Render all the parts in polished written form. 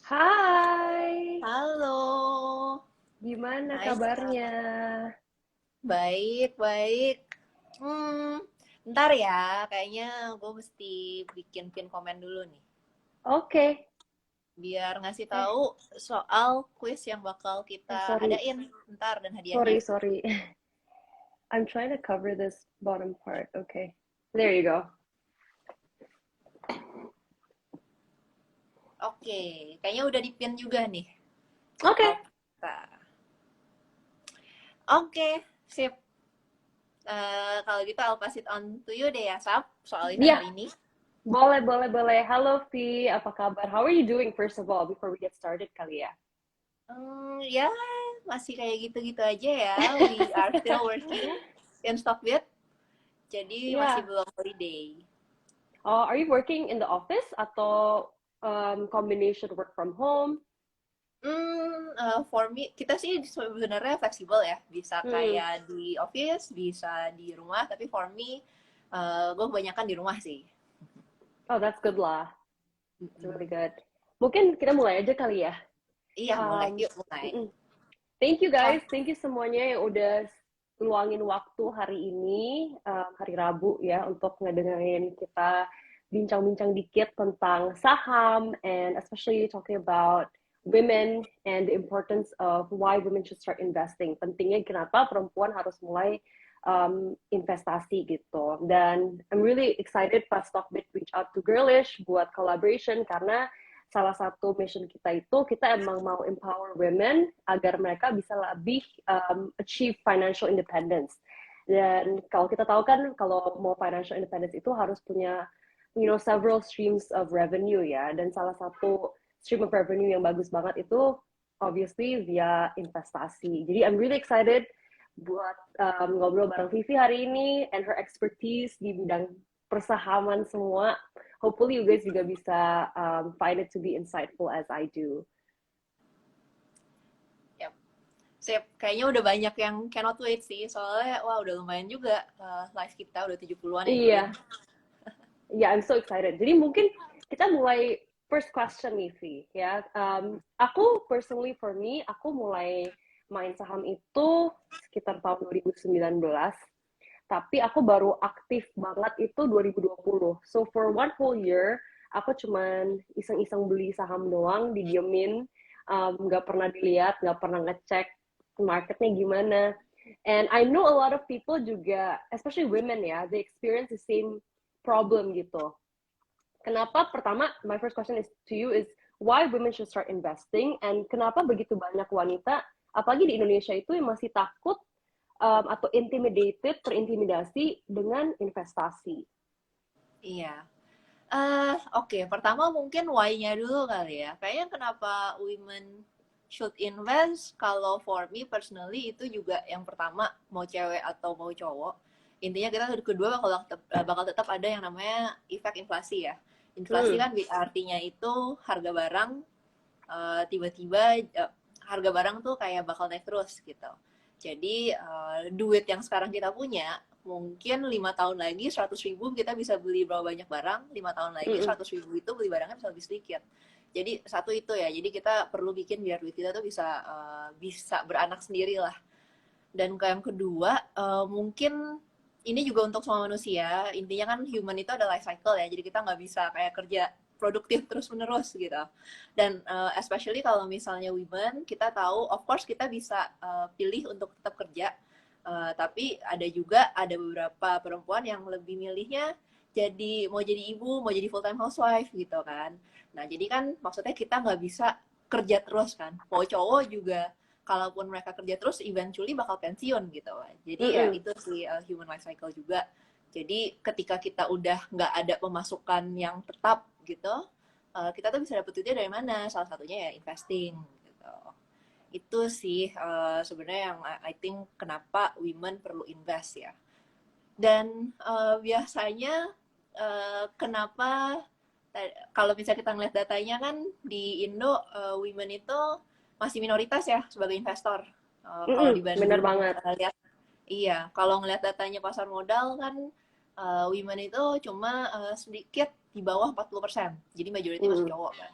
Hai, Halo, gimana hai Kak. kabarnya? Baik, baik. Ntar ya, kayaknya gue mesti bikin pin komen dulu nih. Oke. Biar ngasih Eh, tahu soal quiz yang bakal kita sorry, adain ntar dan hadiahnya. sorry. I'm trying to cover this bottom part. Okay, there you go. Oke, kayaknya udah di pin juga nih Oke, laptop kita. Oke, sip. Kalau gitu I'll pass it on to you deh ya, Sap, soal event ya, hari ini. boleh. Halo, Vi, apa kabar? How are you doing first of all before we get started kali ya? Ya, masih kayak gitu-gitu aja ya. We are still working in Stockbit. Jadi masih Ya. belum holiday. Are you working in the office atau combination work from home? For me, kita sih sebenarnya fleksibel ya. Bisa Hmm. kayak di office, bisa di rumah. Tapi for me, gue kebanyakan di rumah sih. Oh, that's good lah. It's really Mm-mm. good. Mungkin kita mulai aja kali ya. Iya, mulai. Um, Yuk, mulai. mm-mm. Thank you Oh, guys, thank you semuanya yang udah luangin waktu hari ini, hari Rabu ya, untuk ngedengerin kita bincang-bincang dikit tentang saham, and especially talking about women and the importance of why women should start investing. Pentingnya kenapa perempuan harus mulai investasi gitu. Dan I'm really excited pas Stockbit reach out to Girlish buat collaboration karena salah satu mission kita itu kita emang mau empower women agar mereka bisa lebih achieve financial independence. Dan kalau kita tahu kan kalau mau financial independence itu harus punya several streams of revenue ya, dan salah satu stream of revenue yang bagus banget itu obviously via investasi. Jadi I'm really excited buat ngobrol bareng Vivi hari ini and her expertise di bidang persahaman semua. Hopefully you guys juga bisa find it to be insightful as I do. yep. Sip. Kayaknya udah banyak yang cannot wait sih. Soalnya, wah udah lumayan juga live kita. Udah 70-an yang join. Iya, yeah, I'm so excited. Jadi mungkin kita mulai first question nih, Vi. Ya, aku personally for me, aku mulai main saham itu sekitar tahun 2019. Tapi aku baru aktif banget itu 2020. So for one whole year, aku cuman iseng-iseng beli saham doang, didiemin, nggak pernah dilihat, nggak pernah ngecek marketnya gimana. And I know a lot of people juga, especially women ya, they experience the same problem gitu. Kenapa? Pertama, my first question is to you is why women should start investing, and kenapa begitu banyak wanita, apalagi di Indonesia itu yang masih takut atau intimidated, terintimidasi dengan investasi. Iya. Oke. Pertama mungkin why-nya dulu kali ya. Kayaknya kenapa women should invest, kalau for me personally itu juga yang pertama, mau cewek atau mau cowok. Intinya kita kedua bakal tetap ada yang namanya efek inflasi ya. Inflasi Hmm. kan artinya itu harga barang tiba-tiba harga barang tuh kayak bakal naik terus gitu. Jadi duit yang sekarang kita punya mungkin 5 tahun lagi 100.000 kita bisa beli berapa banyak barang, 5 tahun lagi Mm-mm. 100.000 itu beli barangnya bisa lebih sedikit. Jadi satu itu ya, jadi kita perlu bikin biar duit kita tuh bisa beranak sendiri lah. Dan yang kedua, mungkin ini juga untuk semua manusia. Intinya kan human itu ada life cycle ya, jadi kita nggak bisa kayak kerja produktif terus-menerus gitu. Dan especially kalau misalnya women, kita tahu, of course kita bisa pilih untuk tetap kerja, tapi ada beberapa perempuan yang lebih milihnya mau jadi ibu, mau jadi full time housewife gitu kan. Nah jadi kan maksudnya kita nggak bisa kerja terus kan. Mau cowok juga, kalaupun mereka kerja terus eventually bakal pensiun gitu lah. Jadi ya Mm-mm. itu sih human life cycle juga. Jadi ketika kita udah nggak ada pemasukan yang tetap gitu, kita tuh bisa dapet duitnya dari mana? Salah satunya ya investing gitu. Itu sih sebenarnya yang I think kenapa women perlu invest ya. Dan biasanya kenapa kalau misalnya kita ngeliat datanya kan di Indo, women itu masih minoritas ya sebagai investor. Kalau Mm-mm. Bener dibanding banget. lihat, iya, kalau ngeliat datanya pasar modal kan, women itu cuma sedikit di bawah 40%. Jadi majority masih Mm-mm. cowok kan.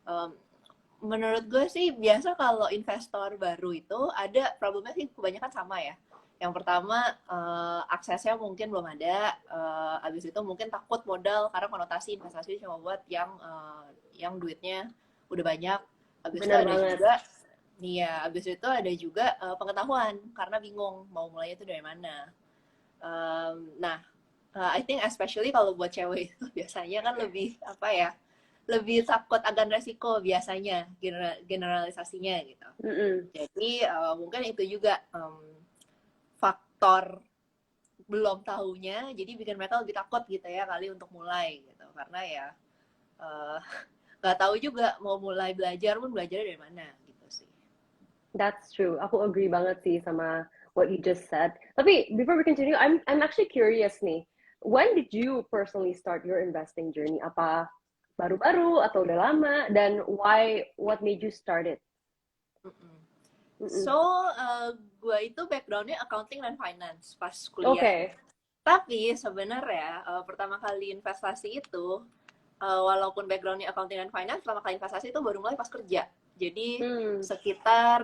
Um, menurut gue sih biasa kalau investor baru itu ada problemnya sih kebanyakan sama ya. Yang pertama aksesnya mungkin belum ada, abis itu mungkin takut modal karena konotasi investasi cuma buat yang duitnya udah banyak. Abis itu Bener ada banget. juga, nih ya, abis itu ada juga pengetahuan karena bingung mau mulainya itu dari mana. Nah, I think especially kalau buat cewek itu biasanya kan lebih apa ya, lebih takut akan resiko biasanya generalisasinya gitu. Mm-mm. Jadi mungkin itu juga faktor belum tahunya, jadi bikin mereka lebih takut gitu ya kali untuk mulai gitu, karena ya eh, nggak tahu juga mau mulai belajar pun belajar dari mana gitu sih. That's true. Aku agree banget sih sama what you just said. Tapi before we continue, I'm actually curious nih. When did you personally start your investing journey? Apa baru-baru atau udah lama? Dan why? What made you start it? Mm-mm. Mm-mm. So gue itu backgroundnya accounting dan finance pas kuliah. Okay. Tapi sebenarnya pertama kali investasi itu walaupun backgroundnya accounting dan finance, pertama kali investasi itu baru mulai pas kerja. Jadi Hmm. sekitar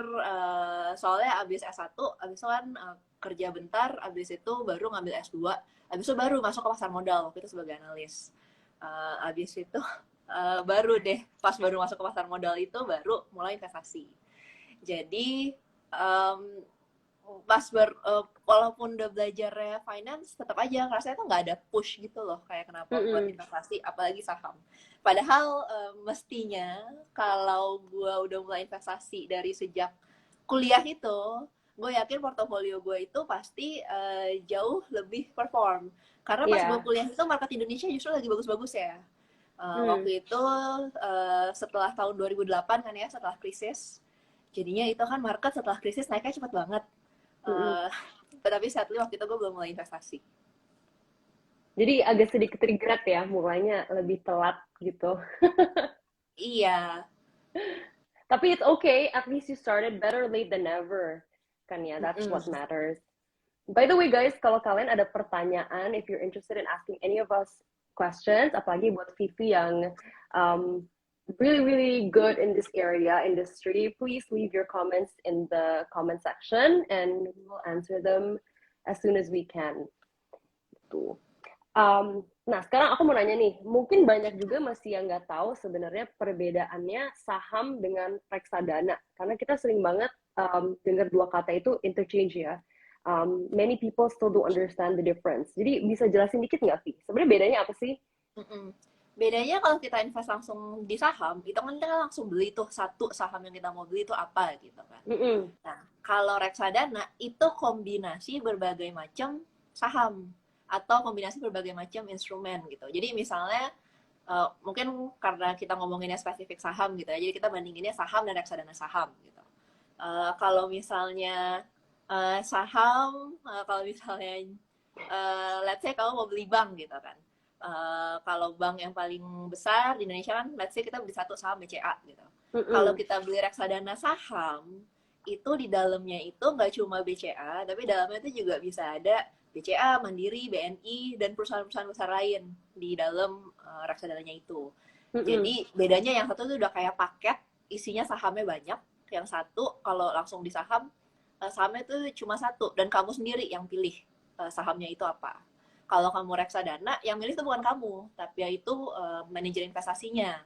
soalnya abis S1, abis itu kan kerja bentar, abis itu baru ngambil S2, abis itu baru masuk ke pasar modal waktu itu sebagai analis. Abis itu baru deh pas baru masuk ke pasar modal itu baru mulai investasi. Jadi um, walaupun udah belajar finance tetap aja rasanya tuh nggak ada push gitu loh kayak kenapa buat Mm-mm. investasi apalagi saham, padahal mestinya kalau gue udah mulai investasi dari sejak kuliah itu gue yakin portofolio gue itu pasti jauh lebih perform karena pas gue Iya. kuliah itu market Indonesia justru lagi bagus-bagus ya. Hmm. Waktu itu setelah tahun 2008 kan ya, setelah krisis, jadinya itu kan market setelah krisis naiknya cepet banget. Mm-mm. Uh, tapi sadly waktu itu gue belum mulai investasi. Jadi agak sedikit regret ya, mulainya lebih telat gitu. Iya. Tapi it's okay, at least you started, better late than never. Kan ya, that's what Mm-mm. matters. By the way guys, kalau kalian ada pertanyaan, if you're interested in asking any of us questions, apalagi buat Vivi yang um, really really good in this area, industry, please leave your comments in the comment section and we will answer them as soon as we can. Tuh. Nah, sekarang aku mau nanya nih, mungkin banyak juga masih yang nggak tahu sebenarnya perbedaannya saham dengan reksadana, karena kita sering banget dengar dua kata itu interchange ya. Many people still don't understand the difference. Jadi bisa jelasin dikit nggak, Vi? Sebenarnya bedanya apa sih? Mm-mm. Bedanya kalau kita invest langsung di saham, itu kan kita langsung beli tuh satu saham yang kita mau beli itu apa gitu kan. Mm-mm. Nah, kalau reksadana itu kombinasi berbagai macam saham atau kombinasi berbagai macam instrumen gitu. Jadi misalnya mungkin karena kita ngomonginnya spesifik saham gitu ya, jadi kita bandinginnya saham dan reksadana saham gitu. Kalau misalnya saham, kalau misalnya let's say kalau mau beli bank gitu kan, kalau bank yang paling besar di Indonesia kan let's say kita beli satu saham BCA gitu. Kalau Mm-mm. kita beli reksadana saham itu di dalamnya itu nggak cuma BCA, tapi dalamnya itu juga bisa ada BCA, Mandiri, BNI, dan perusahaan-perusahaan besar lain di dalam reksadananya itu. Mm-mm. Jadi bedanya yang satu itu udah kayak paket, isinya sahamnya banyak. Yang satu kalau langsung di saham, sahamnya itu cuma satu dan kamu sendiri yang pilih sahamnya itu apa. Kalau kamu reksadana, yang milih itu bukan kamu, tapi yaitu manajer investasinya.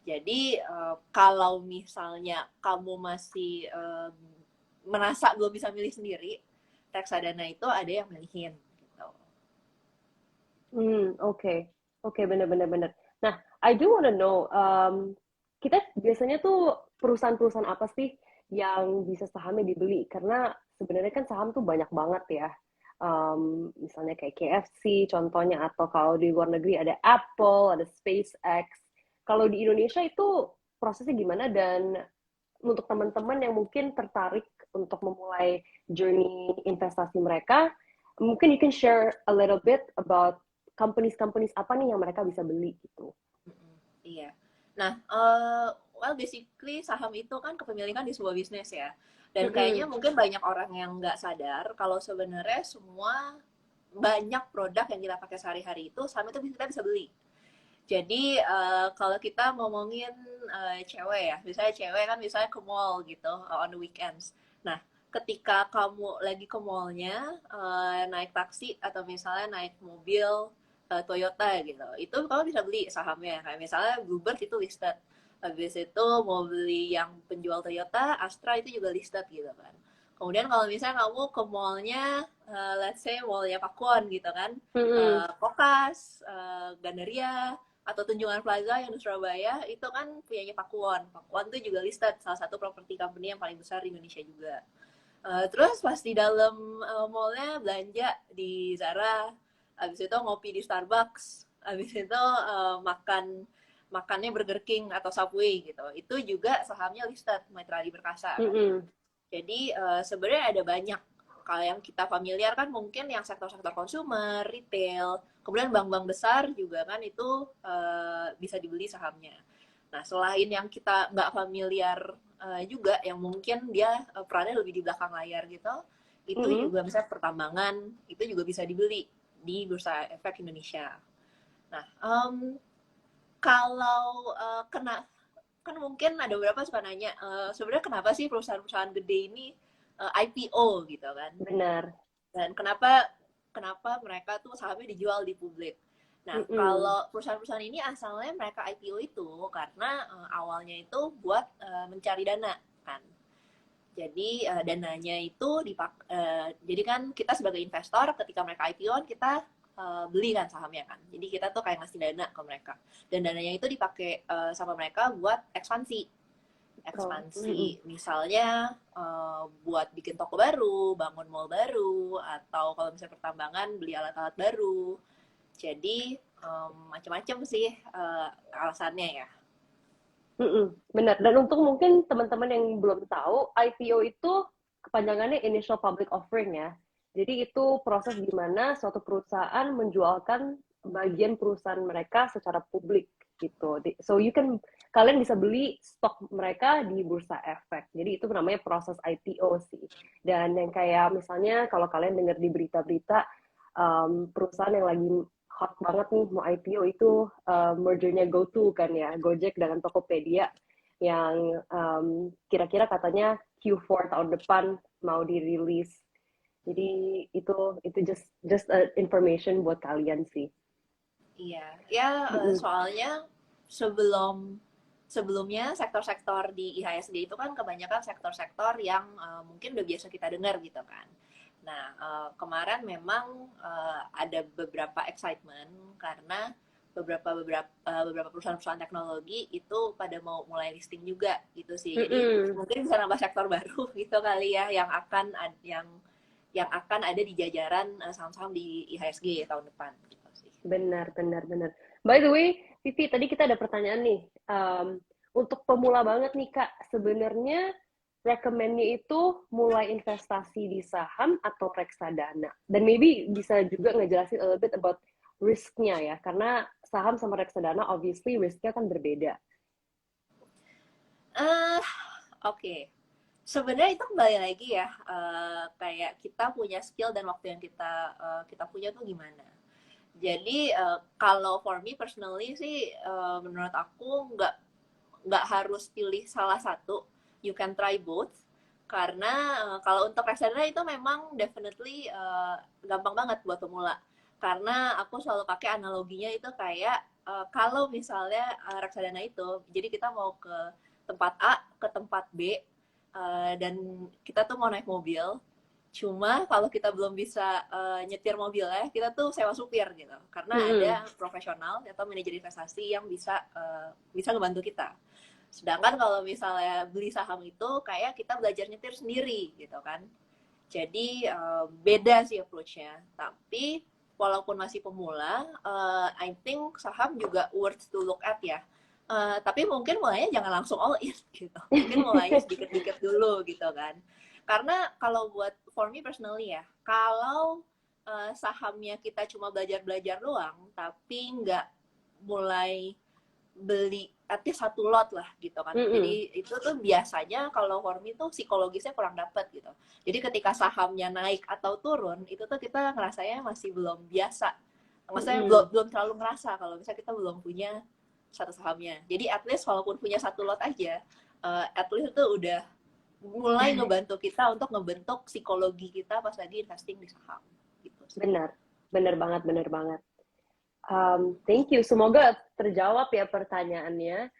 Jadi kalau misalnya kamu masih merasa belum bisa milih sendiri, reksadana itu ada yang milihin. Gitu. Oke, oke, bener-bener bener. Nah, I do wanna know, kita biasanya tuh perusahaan-perusahaan apa sih yang bisa sahamnya dibeli? Karena sebenarnya kan saham tuh banyak banget ya. Misalnya kayak KFC contohnya, atau kalau di luar negeri ada Apple, ada SpaceX. Kalau di Indonesia itu prosesnya gimana? Dan untuk teman-teman yang mungkin tertarik untuk memulai journey investasi mereka, mungkin you can share a little bit about companies-companies apa nih yang mereka bisa beli gitu. Iya. Nah, well basically saham itu kan kepemilikan di sebuah bisnis ya. Dan kayaknya Mm-mm. mungkin banyak orang yang nggak sadar kalau sebenarnya semua banyak produk yang kita pakai sehari-hari itu saham itu kita bisa beli. Jadi kalau kita ngomongin cewek ya, misalnya cewek kan misalnya ke mall gitu on the weekends. Nah, ketika kamu lagi ke mallnya naik taksi atau misalnya naik mobil Toyota gitu, itu kamu bisa beli sahamnya. Kayak misalnya Bluebird itu listed. Habis itu mau beli yang penjual Toyota, Astra itu juga listed gitu kan. Kemudian kalau misalnya kamu ke mallnya, let's say mallnya Pakuan gitu kan, Mm-mm. Kokas, Gandaria, atau Tunjungan Plaza yang di Surabaya, itu kan punyanya Pakuan. Pakuan tuh juga listed, salah satu property company yang paling besar di Indonesia juga. Terus pas di dalam mallnya belanja di Zara, habis itu ngopi di Starbucks, habis itu makannya Burger King atau Subway gitu. Itu juga sahamnya listed Mitra Adi Perkasa kan. Mm-mm. Jadi sebenarnya ada banyak. Kalau yang kita familiar kan mungkin yang sektor-sektor konsumer, retail, kemudian bank-bank besar juga kan itu bisa dibeli sahamnya. Nah, selain yang kita nggak familiar juga, yang mungkin dia perannya lebih di belakang layar gitu, itu Mm-mm. juga misalnya pertambangan, itu juga bisa dibeli di Bursa Efek Indonesia. Nah, kalau kena kan mungkin ada beberapa suka nanya sebenarnya kenapa sih perusahaan-perusahaan gede ini IPO gitu kan, Benar. dan kenapa kenapa mereka tuh sahamnya dijual di publik. Nah, Mm-mm. kalau perusahaan-perusahaan ini asalnya mereka IPO itu karena awalnya itu buat mencari dana kan. Jadi dananya itu jadi kan kita sebagai investor ketika mereka IPO kan kita beli kan sahamnya kan. Jadi kita tuh kayak ngasih dana ke mereka. Dan dananya itu dipakai sama mereka buat ekspansi. Oh, mm-mm. Ekspansi misalnya buat bikin toko baru, bangun mall baru, atau kalau misalnya pertambangan beli alat-alat baru. Jadi macam-macam sih alasannya ya. Mm-mm. Benar. Dan untuk mungkin teman-teman yang belum tahu, IPO itu kepanjangannya Initial Public Offering ya. Jadi itu proses di mana suatu perusahaan menjualkan bagian perusahaan mereka secara publik gitu. So kalian bisa beli stok mereka di Bursa Efek. Jadi itu namanya proses IPO sih. Dan yang kayak misalnya kalau kalian dengar di berita-berita perusahaan yang lagi hot banget nih mau IPO itu mergernya GoTo kan ya, Gojek dengan Tokopedia yang kira-kira katanya Q4 tahun depan mau dirilis. Jadi itu just information buat kalian sih. Iya, ya Mm-mm. soalnya sebelumnya sektor-sektor di IHSG itu kan kebanyakan sektor-sektor yang mungkin udah biasa kita dengar gitu kan. Nah, kemarin memang ada beberapa excitement karena beberapa perusahaan-perusahaan teknologi itu pada mau mulai listing juga gitu sih. Jadi Mm-mm. mungkin bisa nambah sektor baru gitu kali ya yang akan ada di jajaran saham-saham di IHSG tahun depan gitu sih. Benar, benar, benar. By the way, Vivi, tadi kita ada pertanyaan nih. Untuk pemula banget nih, Kak, sebenarnya recommend-nya itu mulai investasi di saham atau reksadana? Dan maybe bisa juga ngejelasin a little bit about risk-nya ya, karena saham sama reksadana obviously risk-nya kan berbeda. Eh, oke. Sebenarnya itu kembali lagi ya, kayak kita punya skill dan waktu yang kita punya tuh gimana. Jadi kalau for me personally sih, menurut aku nggak harus pilih salah satu. You can try both. Karena kalau untuk reksadana itu memang definitely gampang banget buat pemula. Karena aku selalu pakai analoginya itu kayak kalau misalnya reksadana itu, jadi kita mau ke tempat A ke tempat B dan kita tuh mau naik mobil. Cuma kalau kita belum bisa nyetir mobilnya, kita tuh sewa supir gitu. Karena Mm-mm. ada profesional atau manajer investasi yang bisa ngebantu kita. Sedangkan kalau misalnya beli saham itu kayak kita belajar nyetir sendiri gitu kan. Jadi beda sih approach-nya. Tapi walaupun masih pemula, I think saham juga worth to look at ya. Tapi mungkin mulainya jangan langsung all in gitu. Mungkin mulainya sedikit-sedikit dulu gitu kan. Karena kalau buat for me personally ya, kalau sahamnya kita cuma belajar-belajar doang, tapi nggak mulai beli at least satu lot lah gitu kan. Mm-mm. Jadi itu tuh biasanya kalau for me tuh psikologisnya kurang dapet gitu. Jadi ketika sahamnya naik atau turun, itu tuh kita ngerasanya masih belum biasa. Maksudnya belum Mm-mm. belum terlalu ngerasa kalau misalnya kita belum punya satu sahamnya. Jadi at least walaupun punya satu lot aja, at least itu udah mulai ngebantu kita untuk ngebentuk psikologi kita pas lagi investing di saham gitu sih. Benar, benar banget, benar banget. Thank you. Semoga terjawab ya pertanyaannya.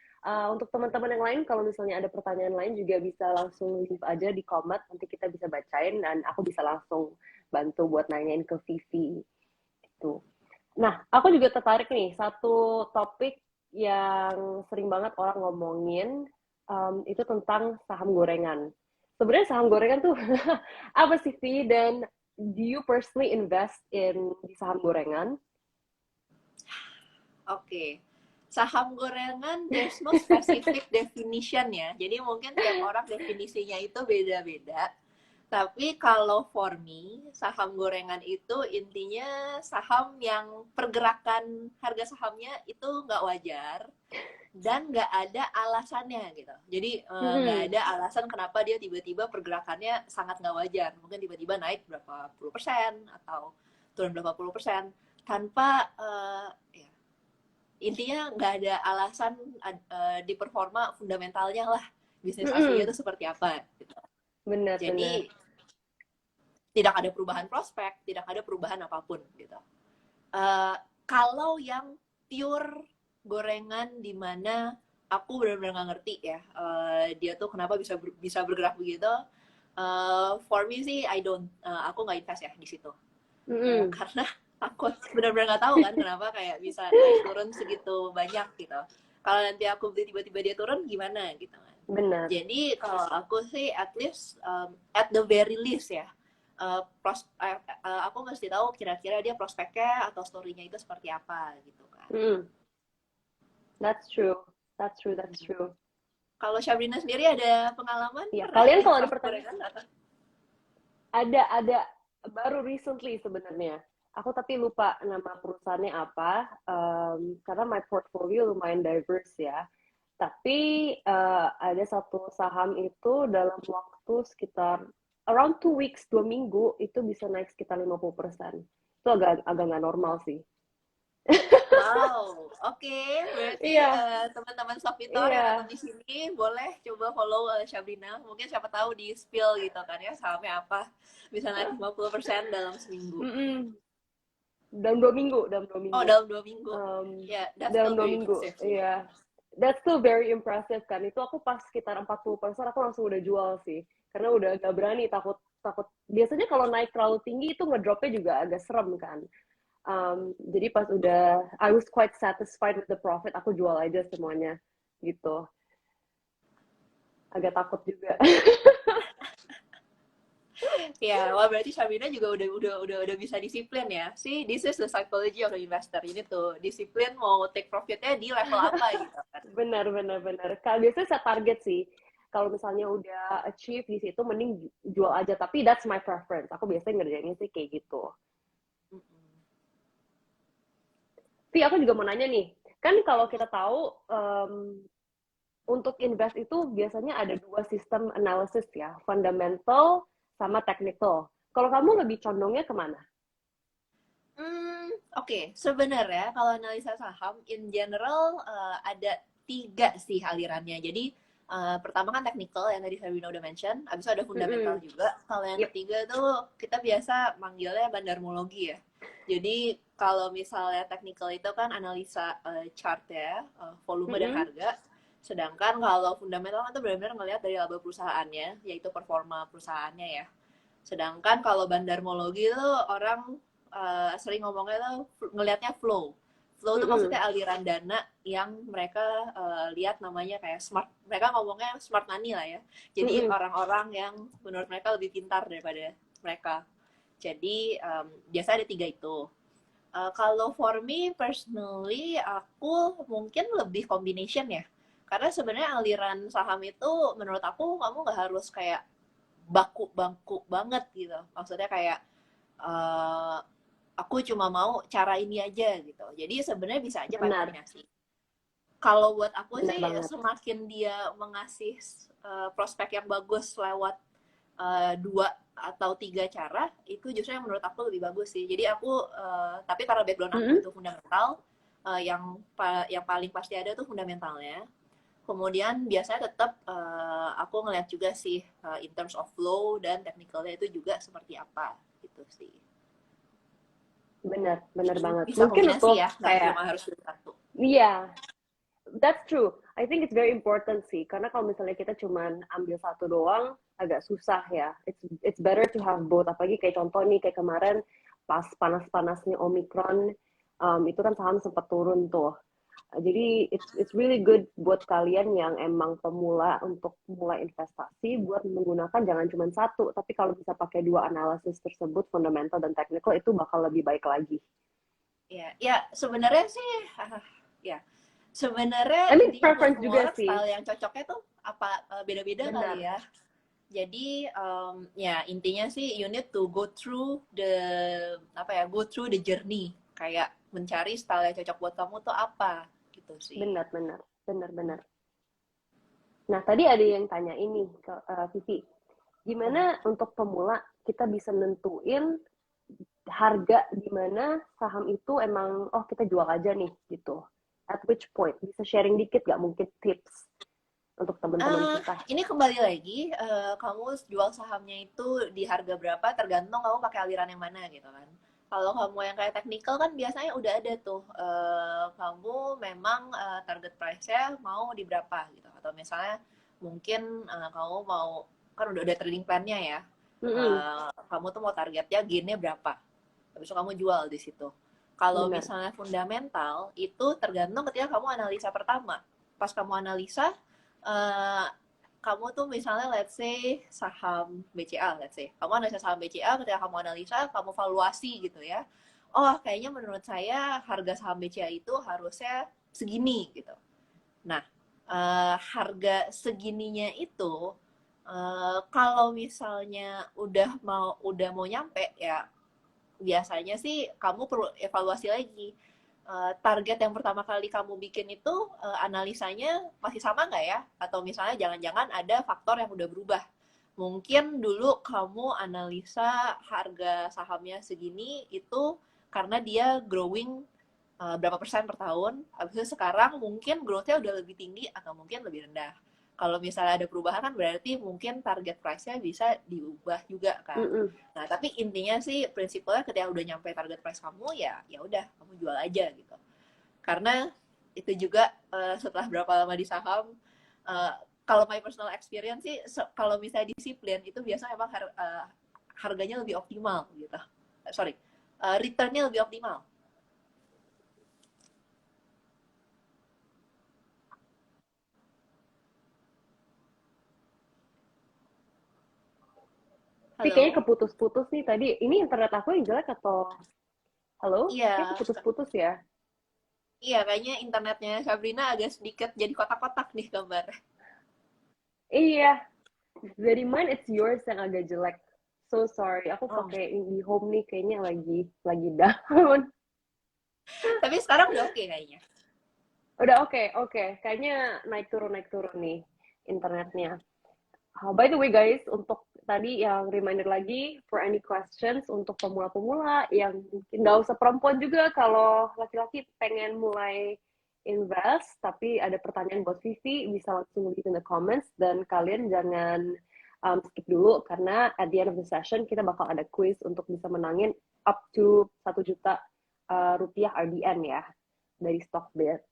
Untuk teman-teman yang lain, kalau misalnya ada pertanyaan lain juga bisa langsung leave aja di comment. Nanti kita bisa bacain dan aku bisa langsung bantu buat nanyain ke Vivi. Gitu. Nah, aku juga tertarik nih satu topik yang sering banget orang ngomongin itu tentang saham gorengan. Sebenarnya saham gorengan tuh apa sih, Vi? Dan do you personally invest in di saham gorengan? Oke. Saham gorengan, there's no specific definition ya. Jadi mungkin tiap orang definisinya itu beda-beda. Tapi kalau for me, saham gorengan itu intinya saham yang pergerakan harga sahamnya itu nggak wajar dan nggak ada alasannya gitu. Jadi nggak ada alasan kenapa dia tiba-tiba pergerakannya sangat nggak wajar. Mungkin tiba-tiba naik berapa puluh persen atau turun berapa puluh persen tanpa ya, intinya nggak ada alasan di performa fundamentalnya lah bisnis aslinya itu seperti apa gitu. Benar, Jadi tidak ada perubahan prospek, tidak ada perubahan apapun gitu. Kalau yang pure gorengan di mana aku benar-benar nggak ngerti ya, dia tuh kenapa bisa bergerak begitu. For me sih, aku nggak invest ya di situ, karena takut benar-benar nggak tahu kan kenapa kayak bisa naik turun segitu banyak gitu. Kalau nanti aku beli tiba-tiba dia turun gimana gitu kan. benar. Jadi kalau aku sih at least at the very least ya, aku mesti tahu kira-kira dia prospeknya atau story-nya itu seperti apa gitu kan. That's true. That's true. Kalau Sabrina sendiri ada pengalaman? Ya, kalian kalau ada pertanyaan ada baru recently sebenarnya. Aku tapi lupa nama perusahaannya apa, karena my portfolio lumayan diverse ya. Tapi ada satu saham itu dalam waktu sekitar around 2 weeks, 2 minggu, itu bisa naik sekitar 50%. Itu agak nggak normal sih. Wow, oke. Berarti teman-teman Sofitor yang nonton di sini boleh coba follow Sabrina. Mungkin siapa tahu di spill gitu kan ya, sahamnya apa. Bisa naik 50% dalam seminggu. Dalam 2 minggu. Oh, dalam 2 minggu. Dalam 2 minggu. Iya. That's still very impressive kan. Itu aku pas sekitar 40% aku langsung udah jual sih. Karena udah gak berani, takut. Biasanya kalau naik terlalu tinggi itu ngedropnya juga agak serem kan. Jadi pas udah I was quite satisfied with the profit, aku jual aja semuanya gitu. Agak takut juga. Ya, wah berarti Sabrina juga udah bisa disiplin ya. See, this is the psychology of the investor. Ini tuh disiplin mau take profitnya di level apa gitu kan. Benar. Kalau biasanya saya target sih. Kalau misalnya udah achieve di situ, mending jual aja. Tapi that's my preference. Aku biasanya ngerjainnya sih kayak gitu. Tapi aku juga mau nanya nih, kan kalau kita tahu untuk invest itu biasanya ada 2 sistem analysis ya, fundamental sama technical. Kalau kamu lebih condongnya kemana? Oke. Sebenarnya kalau analisa saham in general ada 3 sih alirannya. Jadi pertama kan technical yang tadi Sabrina udah mention, abis itu ada fundamental juga. Kalau yang ketiga tuh kita biasa manggilnya bandarmologi ya. Jadi kalau misalnya technical itu kan analisa chart ya, volume dan harga. Sedangkan kalau fundamental kan itu benar-benar ngelihat dari laba perusahaannya, yaitu performa perusahaannya ya. Sedangkan kalau bandarmologi itu orang sering ngomongnya tuh ngelihatnya flow. Flow itu maksudnya aliran dana yang mereka lihat namanya kayak smart. Mereka ngomongnya smart money lah ya. Jadi orang-orang yang menurut mereka lebih pintar daripada mereka. Jadi biasa ada 3 itu. Kalau for me personally, aku mungkin lebih combination ya. Karena sebenarnya aliran saham itu menurut aku kamu nggak harus kayak baku banget gitu. Maksudnya kayak aku cuma mau cara ini aja gitu. Jadi sebenarnya bisa aja pakai kombinasi. Kalau buat aku sih semakin dia mengasih prospek yang bagus lewat 2 atau 3 cara, itu justru yang menurut aku lebih bagus sih. Jadi aku tapi karena background aku itu fundamental, yang paling pasti ada tuh fundamentalnya. Kemudian biasanya tetap aku ngeliat juga sih in terms of flow dan technicalnya itu juga seperti apa gitu sih. Benar, benar Jadi banget. bisa Mungkin kombinasi untuk ya, nggak kayak, cuma harus pilih satu. iya, that's true. I think it's very important sih, karena kalau misalnya kita cuman ambil satu doang, agak susah ya. It's better to have both. Apalagi kayak contoh nih, kayak kemarin pas panas-panasnya Omicron, itu kan saham sempat turun tuh. Jadi it's really good buat kalian yang emang pemula untuk mulai investasi, buat menggunakan jangan cuma satu, tapi kalau bisa pakai dua analisis tersebut, fundamental dan technical, itu bakal lebih baik lagi. Ya, ya sebenarnya sih, ya I sebenarnya mean, intinya buat preference semua juga orang sih. style yang cocoknya tuh apa beda-beda kali Benar. ya. Jadi ya intinya sih you need to go through the go through the journey, kayak mencari style yang cocok buat kamu tuh apa gitu sih. Benar, benar, benar, benar. Nah, tadi ada yang tanya ini ke Vivi, Hmm. gimana untuk pemula kita bisa nentuin harga di mana saham itu emang oh kita jual aja nih gitu. At which point bisa sharing dikit gak mungkin tips untuk teman-teman kita? Ini kembali lagi, kamu jual sahamnya itu di harga berapa tergantung kamu pakai aliran yang mana gitu kan. Kalau kamu yang kayak technical kan biasanya udah ada tuh, kamu memang target price-nya mau di berapa gitu. Atau misalnya mungkin kamu mau, kan udah trading plan-nya ya, Mm-mm, kamu tuh mau targetnya gain-nya berapa. Habis itu kamu jual di situ. Kalau benar. misalnya fundamental, itu tergantung ketika kamu analisa pertama. Pas kamu analisa, eh, kamu tuh misalnya let's say saham BCA, let's say. Kamu analisa saham BCA, ketika kamu analisa, kamu valuasi gitu ya. Oh, kayaknya menurut saya harga saham BCA itu harusnya segini gitu. Nah, harga segininya itu kalau misalnya udah mau nyampe ya biasanya sih kamu perlu evaluasi lagi. Target yang pertama kali kamu bikin itu analisanya masih sama nggak ya? Atau misalnya jangan-jangan ada faktor yang udah berubah. Mungkin dulu kamu analisa harga sahamnya segini itu karena dia growing berapa persen per tahun. Habis itu sekarang mungkin growth-nya udah lebih tinggi atau mungkin lebih rendah. Kalau misalnya ada perubahan kan berarti mungkin target price-nya bisa diubah juga kan. Mm-mm. Nah, tapi intinya sih prinsipnya ketika udah nyampe target price kamu ya ya udah kamu jual aja gitu. Karena itu juga setelah berapa lama di saham uh, kalau my personal experience sih kalau misalnya disiplin itu biasanya emang harganya lebih optimal gitu. Sorry, returnnya lebih optimal. Tapi kayaknya Halo? keputus-putus nih tadi. Ini internet aku yang jelek atau halo? Kayak Iya, keputus-putus ya. iya kayaknya internetnya Sabrina agak sedikit jadi kotak-kotak nih gambar. Iya, dari mine it's yours yang agak jelek. So sorry, aku Oh, pakai IndiHome nih kayaknya lagi down. tapi sekarang udah oke kayaknya. Udah oke, oke. Kayaknya naik turun nih internetnya. By the way guys, untuk tadi yang reminder lagi, for any questions untuk pemula-pemula yang mungkin nggak usah perempuan juga, kalau laki-laki pengen mulai invest, tapi ada pertanyaan buat Vivi, bisa langsung leave in the comments, dan kalian jangan skip dulu, karena at the end of the session, kita bakal ada quiz untuk bisa menangin up to 1 juta rupiah RDN ya, dari Stockbit.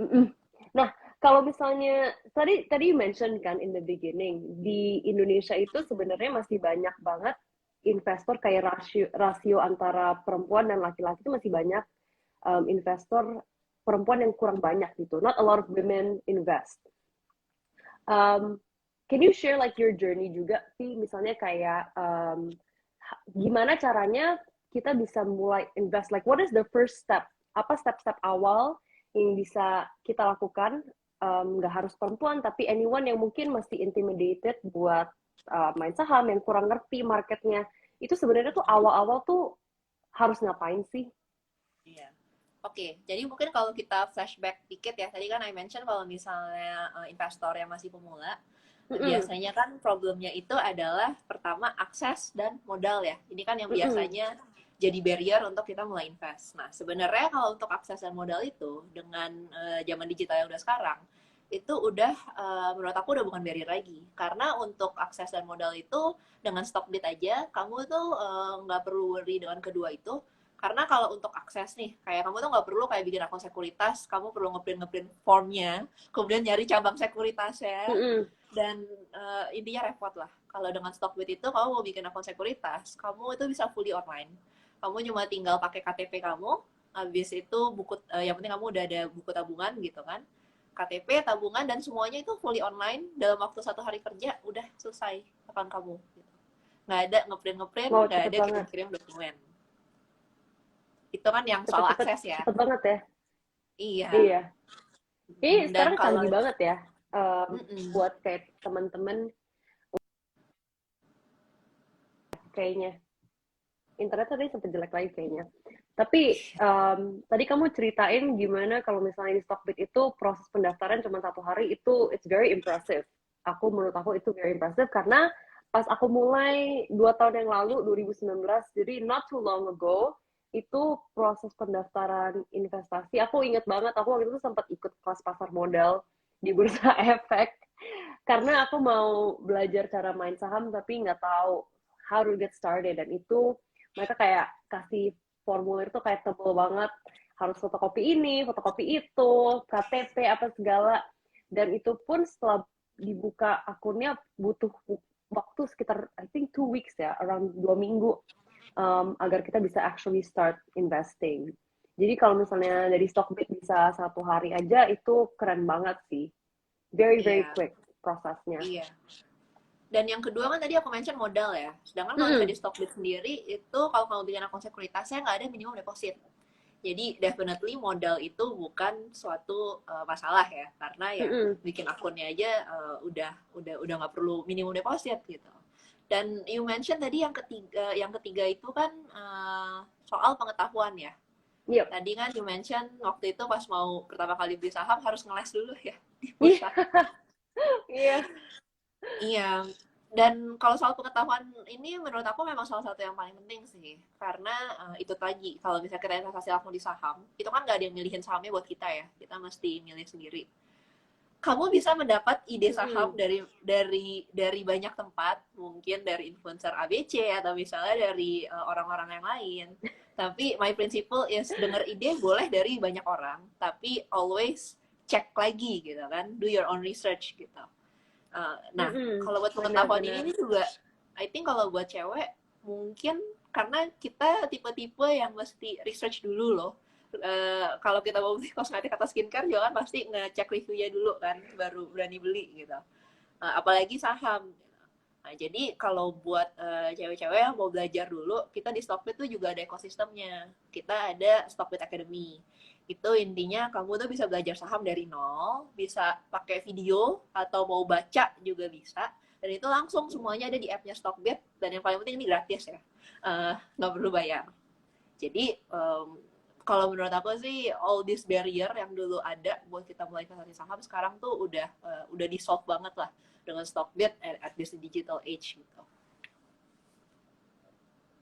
Mm-mm. Nah, kalau misalnya tadi you mention kan in the beginning di Indonesia itu sebenarnya masih banyak banget investor kayak rasio antara perempuan dan laki-laki itu masih banyak investor perempuan yang kurang banyak gitu. Not a lot of women invest. Um, can you share like your journey juga sih, misalnya kayak gimana caranya kita bisa mulai invest, like what is the first step, apa step-step awal yang bisa kita lakukan, nggak harus perempuan tapi anyone yang mungkin masih intimidated buat main saham, yang kurang ngerti marketnya, itu sebenarnya tuh awal-awal tuh harus ngapain sih? Iya. Oke, jadi mungkin kalau kita flashback dikit ya, tadi kan I mention kalau misalnya investor yang masih pemula, Mm-mm, biasanya kan problemnya itu adalah pertama akses dan modal ya. Ini kan yang mm-mm, biasanya jadi barrier untuk kita mulai invest. Nah, sebenarnya kalau untuk akses dan modal itu dengan zaman digital yang udah sekarang, itu udah menurut aku udah bukan barrier lagi. Karena untuk akses dan modal itu dengan Stockbit aja, kamu tuh nggak perlu worry dengan kedua itu. Karena kalau untuk akses nih, kayak kamu tuh nggak perlu kayak bikin akun sekuritas, kamu perlu ngeprint formnya, kemudian nyari cabang sekuritasnya, dan intinya repot lah. Kalau dengan Stockbit itu, kamu mau bikin akun sekuritas, kamu itu bisa fully online. Kamu cuma tinggal pakai KTP kamu, habis itu buku, yang penting kamu udah ada buku tabungan gitu kan, KTP, tabungan, dan semuanya itu fully online, dalam waktu 1 hari kerja, udah selesai akun kamu. Gitu. Nggak ada ngeprint, Wow, nggak cepet ada banget. kirim-kirim dokumen. Itu kan yang soal Cepet-cepet, akses ya. cepet banget ya. Iya. Iya. Ini Dan sekarang kalau canggih banget ya. mm-mm. Buat kayak teman-teman kayaknya. Internet tadi sempat jelek lagi kayaknya. Tapi tadi kamu ceritain gimana kalau misalnya di Stockbit itu proses pendaftaran cuma 1 hari, itu it's very impressive. Menurut aku itu very impressive karena pas aku mulai 2 tahun yang lalu 2019, jadi not too long ago, itu proses pendaftaran investasi. Aku inget banget, aku waktu itu sempat ikut kelas pasar modal di Bursa Efek karena aku mau belajar cara main saham tapi nggak tahu how to get started, dan itu mereka kayak kasih formulir tuh kayak tebel banget, harus fotokopi ini, fotokopi itu, KTP apa segala, dan itu pun setelah dibuka akunnya butuh waktu sekitar I think 2 weeks ya, around 2 minggu, agar kita bisa actually start investing. Jadi kalau misalnya dari Stockbit bisa 1 hari aja, itu keren banget sih, very very Iya, quick prosesnya. iya. Dan yang kedua kan tadi aku mention modal ya. Sedangkan kalau misalnya Mm-mm. di Stockbit sendiri, itu kalau kamu bikin akun sekuritasnya nggak ada minimum deposit. Jadi definitely modal itu bukan suatu masalah ya, karena ya Mm-mm. bikin akunnya aja udah nggak perlu minimum deposit gitu. Dan you mention tadi yang ketiga itu kan soal pengetahuan ya. Yep. Tadi kan you mention waktu itu pas mau pertama kali beli saham harus ngeles dulu ya di Iya. bursa. Iya. Iya, dan kalau soal pengetahuan ini menurut aku memang salah satu yang paling penting sih. Karena itu tadi, kalau misalnya kita investasi langsung di saham, itu kan nggak ada yang milihin sahamnya buat kita ya. Kita mesti milih sendiri. Kamu bisa mendapat ide saham Mm-mm. dari banyak tempat, mungkin dari influencer ABC atau misalnya dari orang-orang yang lain. Tapi my principle is denger ide boleh dari banyak orang, tapi always cek lagi gitu kan, do your own research gitu. Nah, Mm-mm. kalau buat pengetahuan Benar-benar. ini juga, I think kalau buat cewek, mungkin karena kita tipe-tipe yang mesti research dulu loh. Kalau kita mau beli kosmetik atau skincare, jangan pasti ngecek reviewnya dulu kan, baru berani beli gitu. Apalagi saham. Nah, jadi kalau buat cewek-cewek yang mau belajar dulu, kita di Stockbit tuh juga ada ekosistemnya. Kita ada Stockbit Academy. Itu intinya kamu tuh bisa belajar saham dari nol, bisa pakai video atau mau baca juga bisa. Dan itu langsung semuanya ada di app-nya Stockbit. Dan yang paling penting ini gratis ya, nggak perlu bayar. Jadi kalau menurut aku sih all this barrier yang dulu ada buat kita mulai investasi saham sekarang tuh udah di solve banget lah dengan Stockbit at this digital age gitu.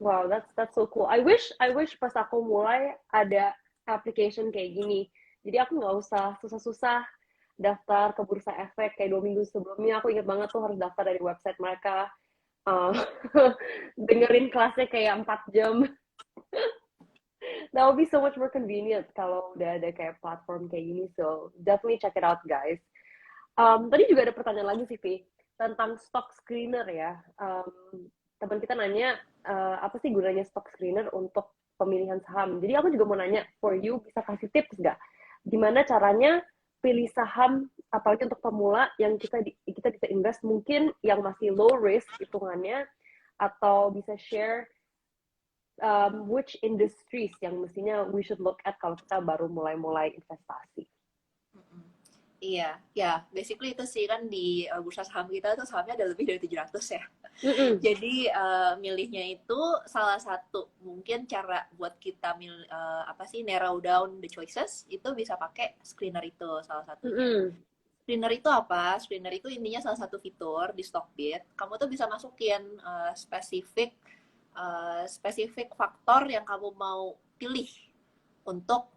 Wow, that's so cool. I wish pas aku mulai ada application kayak gini. Jadi aku nggak usah susah-susah daftar ke Bursa Efek kayak 2 minggu sebelumnya. Aku ingat banget tuh harus daftar dari website mereka. Uh, dengerin kelasnya kayak 4 jam. That would be so much more convenient kalau udah ada kayak platform kayak gini. So definitely check it out, guys. Tadi juga ada pertanyaan lagi sih, Vi, tentang stock screener ya. Teman kita nanya, apa sih gunanya stock screener untuk pemilihan saham? Jadi aku juga mau nanya, for you, bisa kasih tips nggak? Gimana caranya pilih saham, apalagi untuk pemula, yang kita bisa invest, mungkin yang masih low risk hitungannya, atau bisa share which industries yang mestinya we should look at kalau kita baru mulai-mulai investasi. Iya, ya basically itu sih kan di bursa saham kita tuh sahamnya ada lebih dari 700 ya. Mm-mm. Jadi milihnya itu salah satu mungkin cara buat kita apa sih narrow down the choices itu bisa pakai screener itu salah satunya. Mm-mm. Screener itu apa? Screener itu intinya salah satu fitur di Stockbit. Kamu tuh bisa masukin spesifik spesifik faktor yang kamu mau pilih untuk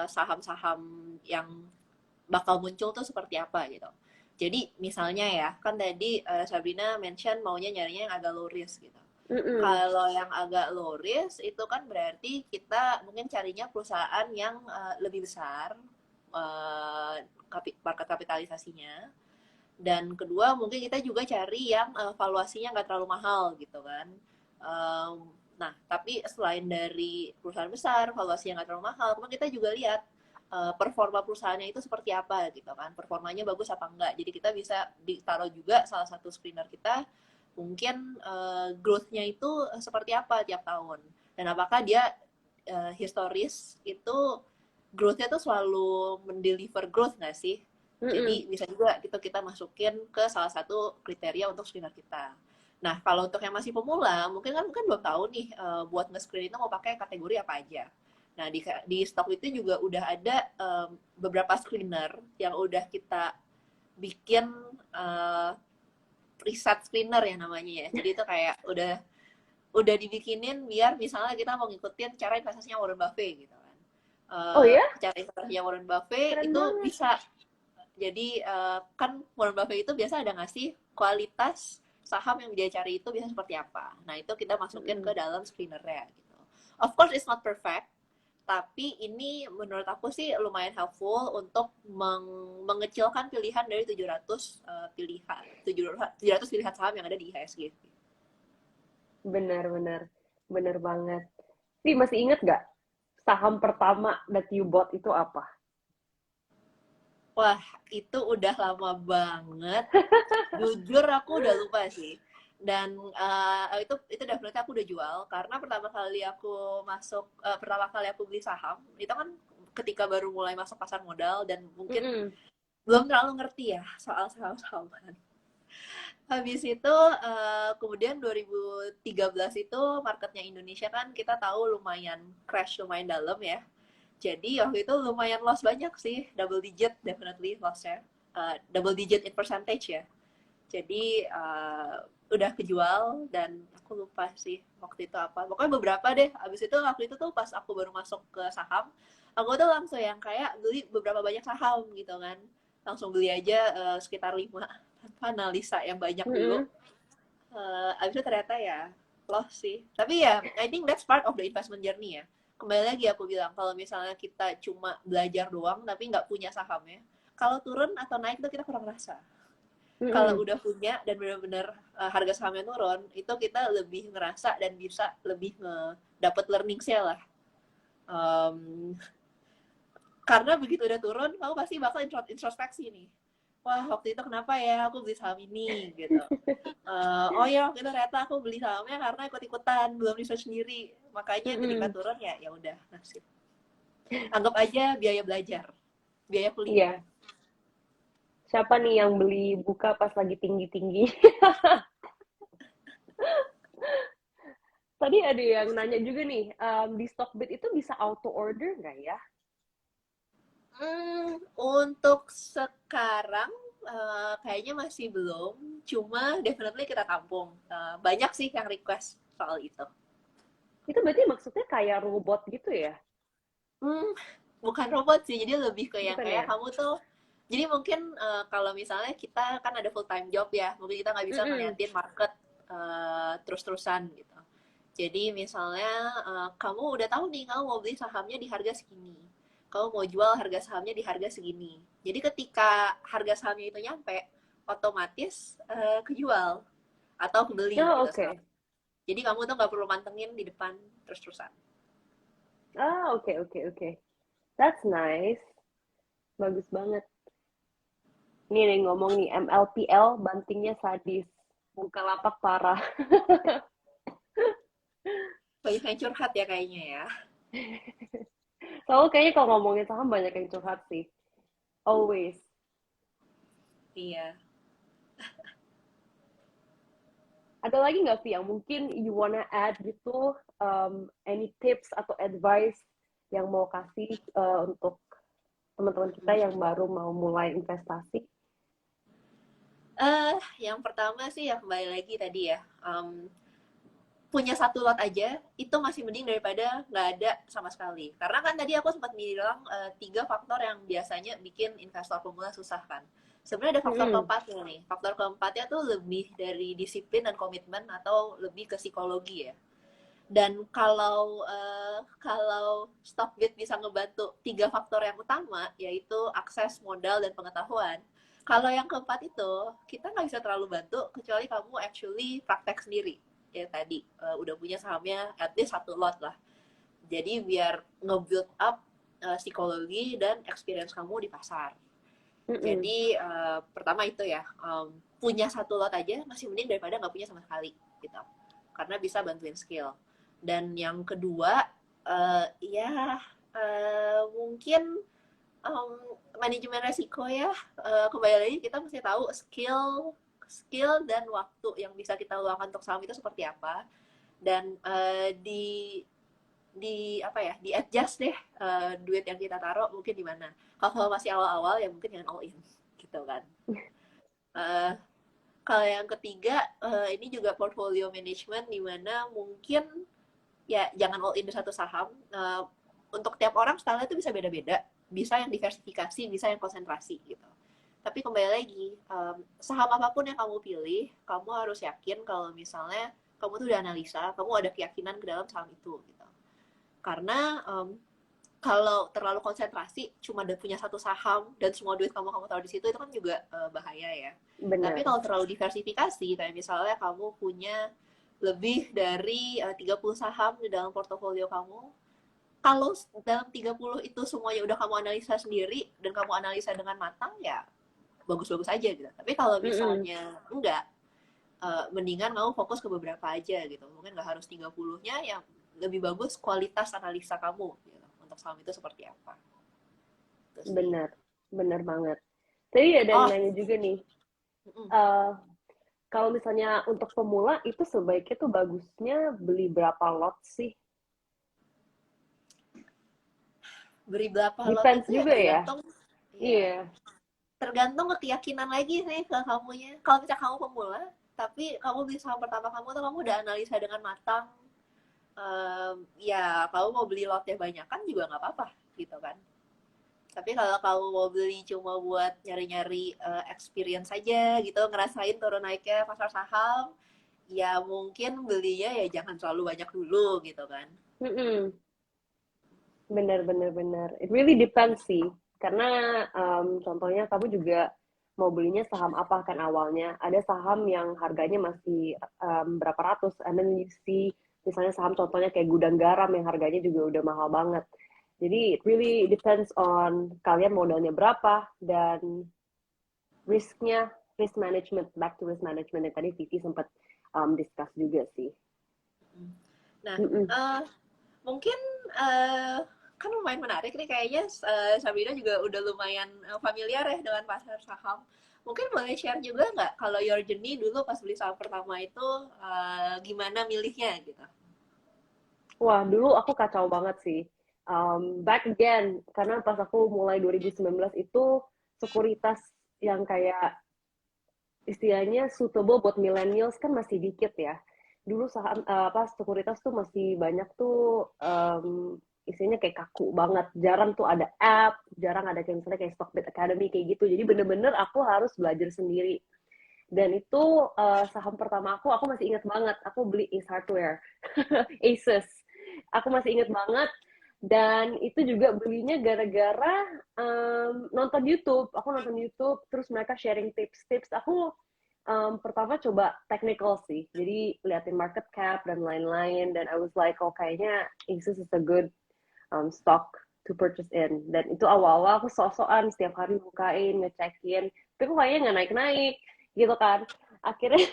saham-saham yang bakal muncul tuh seperti apa gitu. Jadi misalnya ya, kan tadi Sabrina mention maunya nyarinya yang agak low risk gitu. Mm-mm. Kalau yang agak low risk itu kan berarti kita mungkin carinya perusahaan yang lebih besar uh, market kapitalisasinya. Dan kedua mungkin kita juga cari yang valuasinya nggak terlalu mahal gitu kan. Nah, tapi selain dari perusahaan besar, valuasi yang nggak terlalu mahal, kemudian kita juga lihat performa perusahaannya itu seperti apa gitu kan, performanya bagus apa enggak. Jadi kita bisa ditaruh juga salah satu screener kita, mungkin growth-nya itu seperti apa tiap tahun. Dan apakah dia historis itu growth-nya tuh selalu mendeliver growth nggak sih? Mm-mm. Jadi bisa juga kita masukin ke salah satu kriteria untuk screener kita. Nah, kalau untuk yang masih pemula, mungkin belum tahu nih buat nge-screen itu mau pakai kategori apa aja. Nah, di stok itu juga udah ada beberapa screener yang udah kita bikin preset screener ya namanya ya. Jadi itu kayak udah dibikinin biar misalnya kita mau ngikutin cara investasinya Warren Buffett gitu kan. Oh ya, Cara investasinya Warren Buffett keren itu banget. bisa. Jadi kan Warren Buffett itu biasa ada ngasih kualitas saham yang dia cari itu biasa seperti apa. Nah itu kita masukin ke Mm-mm. dalam screenernya gitu. Of course it's not perfect, tapi ini menurut aku sih lumayan helpful untuk mengecilkan pilihan dari 700 pilihan 700 pilihan saham yang ada di IHSG. Benar-benar, benar banget. Sih masih inget gak saham pertama that you bought itu apa? Wah, itu udah lama banget. Jujur aku udah lupa sih. Dan itu definitely aku udah jual karena pertama kali aku beli saham itu kan ketika baru mulai masuk pasar modal dan mungkin Mm-mm. belum terlalu ngerti ya soal saham-sahaman. Habis itu kemudian 2013 itu marketnya Indonesia kan kita tahu lumayan crash lumayan dalam ya. Jadi waktu itu lumayan loss banyak sih, double digit definitely loss-nya. Double digit in percentage ya. Jadi udah kejual dan aku lupa sih waktu itu apa. Pokoknya beberapa deh. Abis itu waktu itu tuh pas aku baru masuk ke saham, aku tuh langsung yang kayak beli beberapa banyak saham gitu kan. Langsung beli aja sekitar 5 tanpa analisa yang banyak dulu. Mm-mm. Abis itu ternyata ya loss sih. Tapi ya I think that's part of the investment journey ya. Kembali lagi aku bilang kalau misalnya kita cuma belajar doang tapi nggak punya sahamnya, kalau turun atau naik itu kita kurang rasa. Kalau Mm-mm. udah punya dan benar-benar harga sahamnya turun, itu kita lebih ngerasa dan bisa lebih dapat learning-nya lah. Um, karena begitu udah turun, kamu pasti bakal introspeksi nih. Wah, waktu itu kenapa ya aku beli saham ini gitu. Oh ya, waktu itu ternyata aku beli sahamnya karena ikut-ikutan, belum research sendiri. Makanya ketika Mm-mm. turun ya udah nasib. Anggap aja biaya belajar, biaya kuliah. Iya, siapa nih yang beli buka pas lagi tinggi-tinggi? Tadi ada yang nanya juga nih, di Stockbit itu bisa auto order nggak ya? Untuk sekarang kayaknya masih belum, cuma definitely kita tampung. Banyak sih yang request soal itu. Itu berarti maksudnya kayak robot gitu ya? Hmm, bukan robot sih, jadi lebih ke yang Bukan kayak ya? kamu tuh. Jadi mungkin kalau misalnya kita kan ada full time job ya, mungkin kita nggak bisa Mm-mm. ngeliatin market terus-terusan gitu. Jadi misalnya kamu udah tahu nih kamu mau beli sahamnya di harga segini, kamu mau jual harga sahamnya di harga segini. Jadi ketika harga sahamnya itu nyampe, otomatis kejual atau kebeli Oh, gitu oke. sekarang. Jadi kamu tuh nggak perlu mantengin di depan terus-terusan. Ah, oke, oke, oke. That's nice. Bagus banget. Nih nih ngomong nih, MLPL bantingnya sadis. Bukalapak parah. Banyak yang curhat ya kayaknya ya. Soalnya kayaknya kalau ngomongin saham banyak yang curhat sih. Always. Iya. Ada lagi nggak, Vi, yang mungkin you wanna add gitu, any tips atau advice yang mau kasih untuk teman-teman kita yang baru mau mulai investasi? Yang pertama sih ya kembali lagi tadi ya. punya satu lot aja itu masih mending daripada nggak ada sama sekali. Karena kan tadi aku sempat bilang tiga faktor yang biasanya bikin investor pemula susah kan. Sebenarnya ada faktor Mm-mm. keempatnya nih. Faktor keempatnya tuh lebih dari disiplin dan komitmen atau lebih ke psikologi ya. Dan kalau Stockbit bisa ngebantu tiga faktor yang utama, yaitu akses, modal, dan pengetahuan. Kalau yang keempat itu, kita nggak bisa terlalu bantu, kecuali kamu actually praktek sendiri. Ya tadi, udah punya sahamnya at least satu lot lah. Jadi biar nge-build up psikologi dan experience kamu di pasar. Mm-mm. Jadi pertama itu ya, punya satu lot aja masih mending daripada nggak punya sama sekali gitu. Karena bisa bantuin skill. Dan yang kedua, ya mungkin um, manajemen resiko ya. Kembali lagi kita mesti tahu skill skill dan waktu yang bisa kita luangkan untuk saham itu seperti apa. Dan di apa ya, di adjust deh duit yang kita taruh mungkin di mana. Kalau masih awal-awal ya mungkin jangan all in gitu kan. Uh, Kalau yang ketiga ini juga portfolio management di mana mungkin ya jangan all in di satu saham. Untuk tiap orang style itu bisa beda-beda. Bisa yang diversifikasi, bisa yang konsentrasi gitu. Tapi kembali lagi, saham apapun yang kamu pilih, kamu harus yakin kalau misalnya kamu tuh udah analisa, kamu ada keyakinan ke dalam saham itu gitu. Karena kalau terlalu konsentrasi cuma punya satu saham dan semua duit kamu taruh di situ itu kan juga bahaya ya. Tapi Benar. kalau terlalu diversifikasi kayak misalnya kamu punya lebih dari 30 saham di dalam portofolio kamu, kalau dalam 30 itu semuanya udah kamu analisa sendiri dan kamu analisa dengan matang ya bagus-bagus aja gitu. Tapi kalau Mm-mm. misalnya enggak, mendingan kamu fokus ke beberapa aja gitu. Mungkin nggak harus 30-nya, yang lebih bagus kualitas analisa kamu gitu, untuk saham itu seperti apa. Itu sih. Benar, benar banget. Tadi ada yang Oh, nanya juga nih, mm-mm. eh kalau misalnya untuk pemula itu sebaiknya tuh bagusnya beli berapa lot sih? Beri berapa lot Depends itu ya juga ya. tergantung, ya Iya. tergantung keyakinan lagi sih ke kamunya. Kalau misalnya kamu pemula, tapi kamu beli saham pertama kamu tuh kamu udah analisa dengan matang, ya kamu mau beli lotnya banyak kan juga nggak apa-apa gitu kan. Tapi kalau kamu mau beli cuma buat nyari-nyari experience saja gitu, ngerasain turun naiknya pasar saham, ya mungkin belinya ya jangan terlalu banyak dulu gitu kan. Mm-mm. Benar, benar, benar. It really depends sih. Karena contohnya kamu juga mau belinya saham apa kan awalnya. Ada saham yang harganya masih berapa ratus. And then you see misalnya saham contohnya kayak gudang garam yang harganya juga udah mahal banget. Jadi it really depends on kalian modalnya berapa dan risknya, risk management, back to risk management yang tadi Vivi sempat discuss juga sih. Nah, Mm-mm. uh, mungkin kan lumayan menarik nih kayaknya, Sabrina juga udah lumayan familiar ya dengan pasar saham. Mungkin boleh share juga nggak kalau your journey dulu pas beli saham pertama itu gimana milihnya gitu? Wah, dulu aku kacau banget sih. Back again, karena pas aku mulai 2019 itu sekuritas yang kayak istilahnya suitable buat millennials kan masih dikit ya. Dulu saham apa sekuritas tuh masih banyak tuh istilahnya kayak kaku banget. Jarang tuh ada app, jarang ada kayak misalnya kayak Stockbit Academy kayak gitu. Jadi bener-bener aku harus belajar sendiri. Dan itu saham pertama aku masih ingat banget. Aku beli Ace Hardware, Asus. Aku masih ingat banget. Dan itu juga belinya gara-gara nonton YouTube. Aku nonton YouTube, terus mereka sharing tips-tips. Aku pertama coba technical sih. Jadi liatin market cap dan lain-lain. Dan I was like, oh kayaknya Asus is a good stock to purchase in. Dan itu awal-awal aku sok-sokan setiap hari bukain, ngecekin. Tapi kok kayaknya nggak naik-naik gitu kan. Akhirnya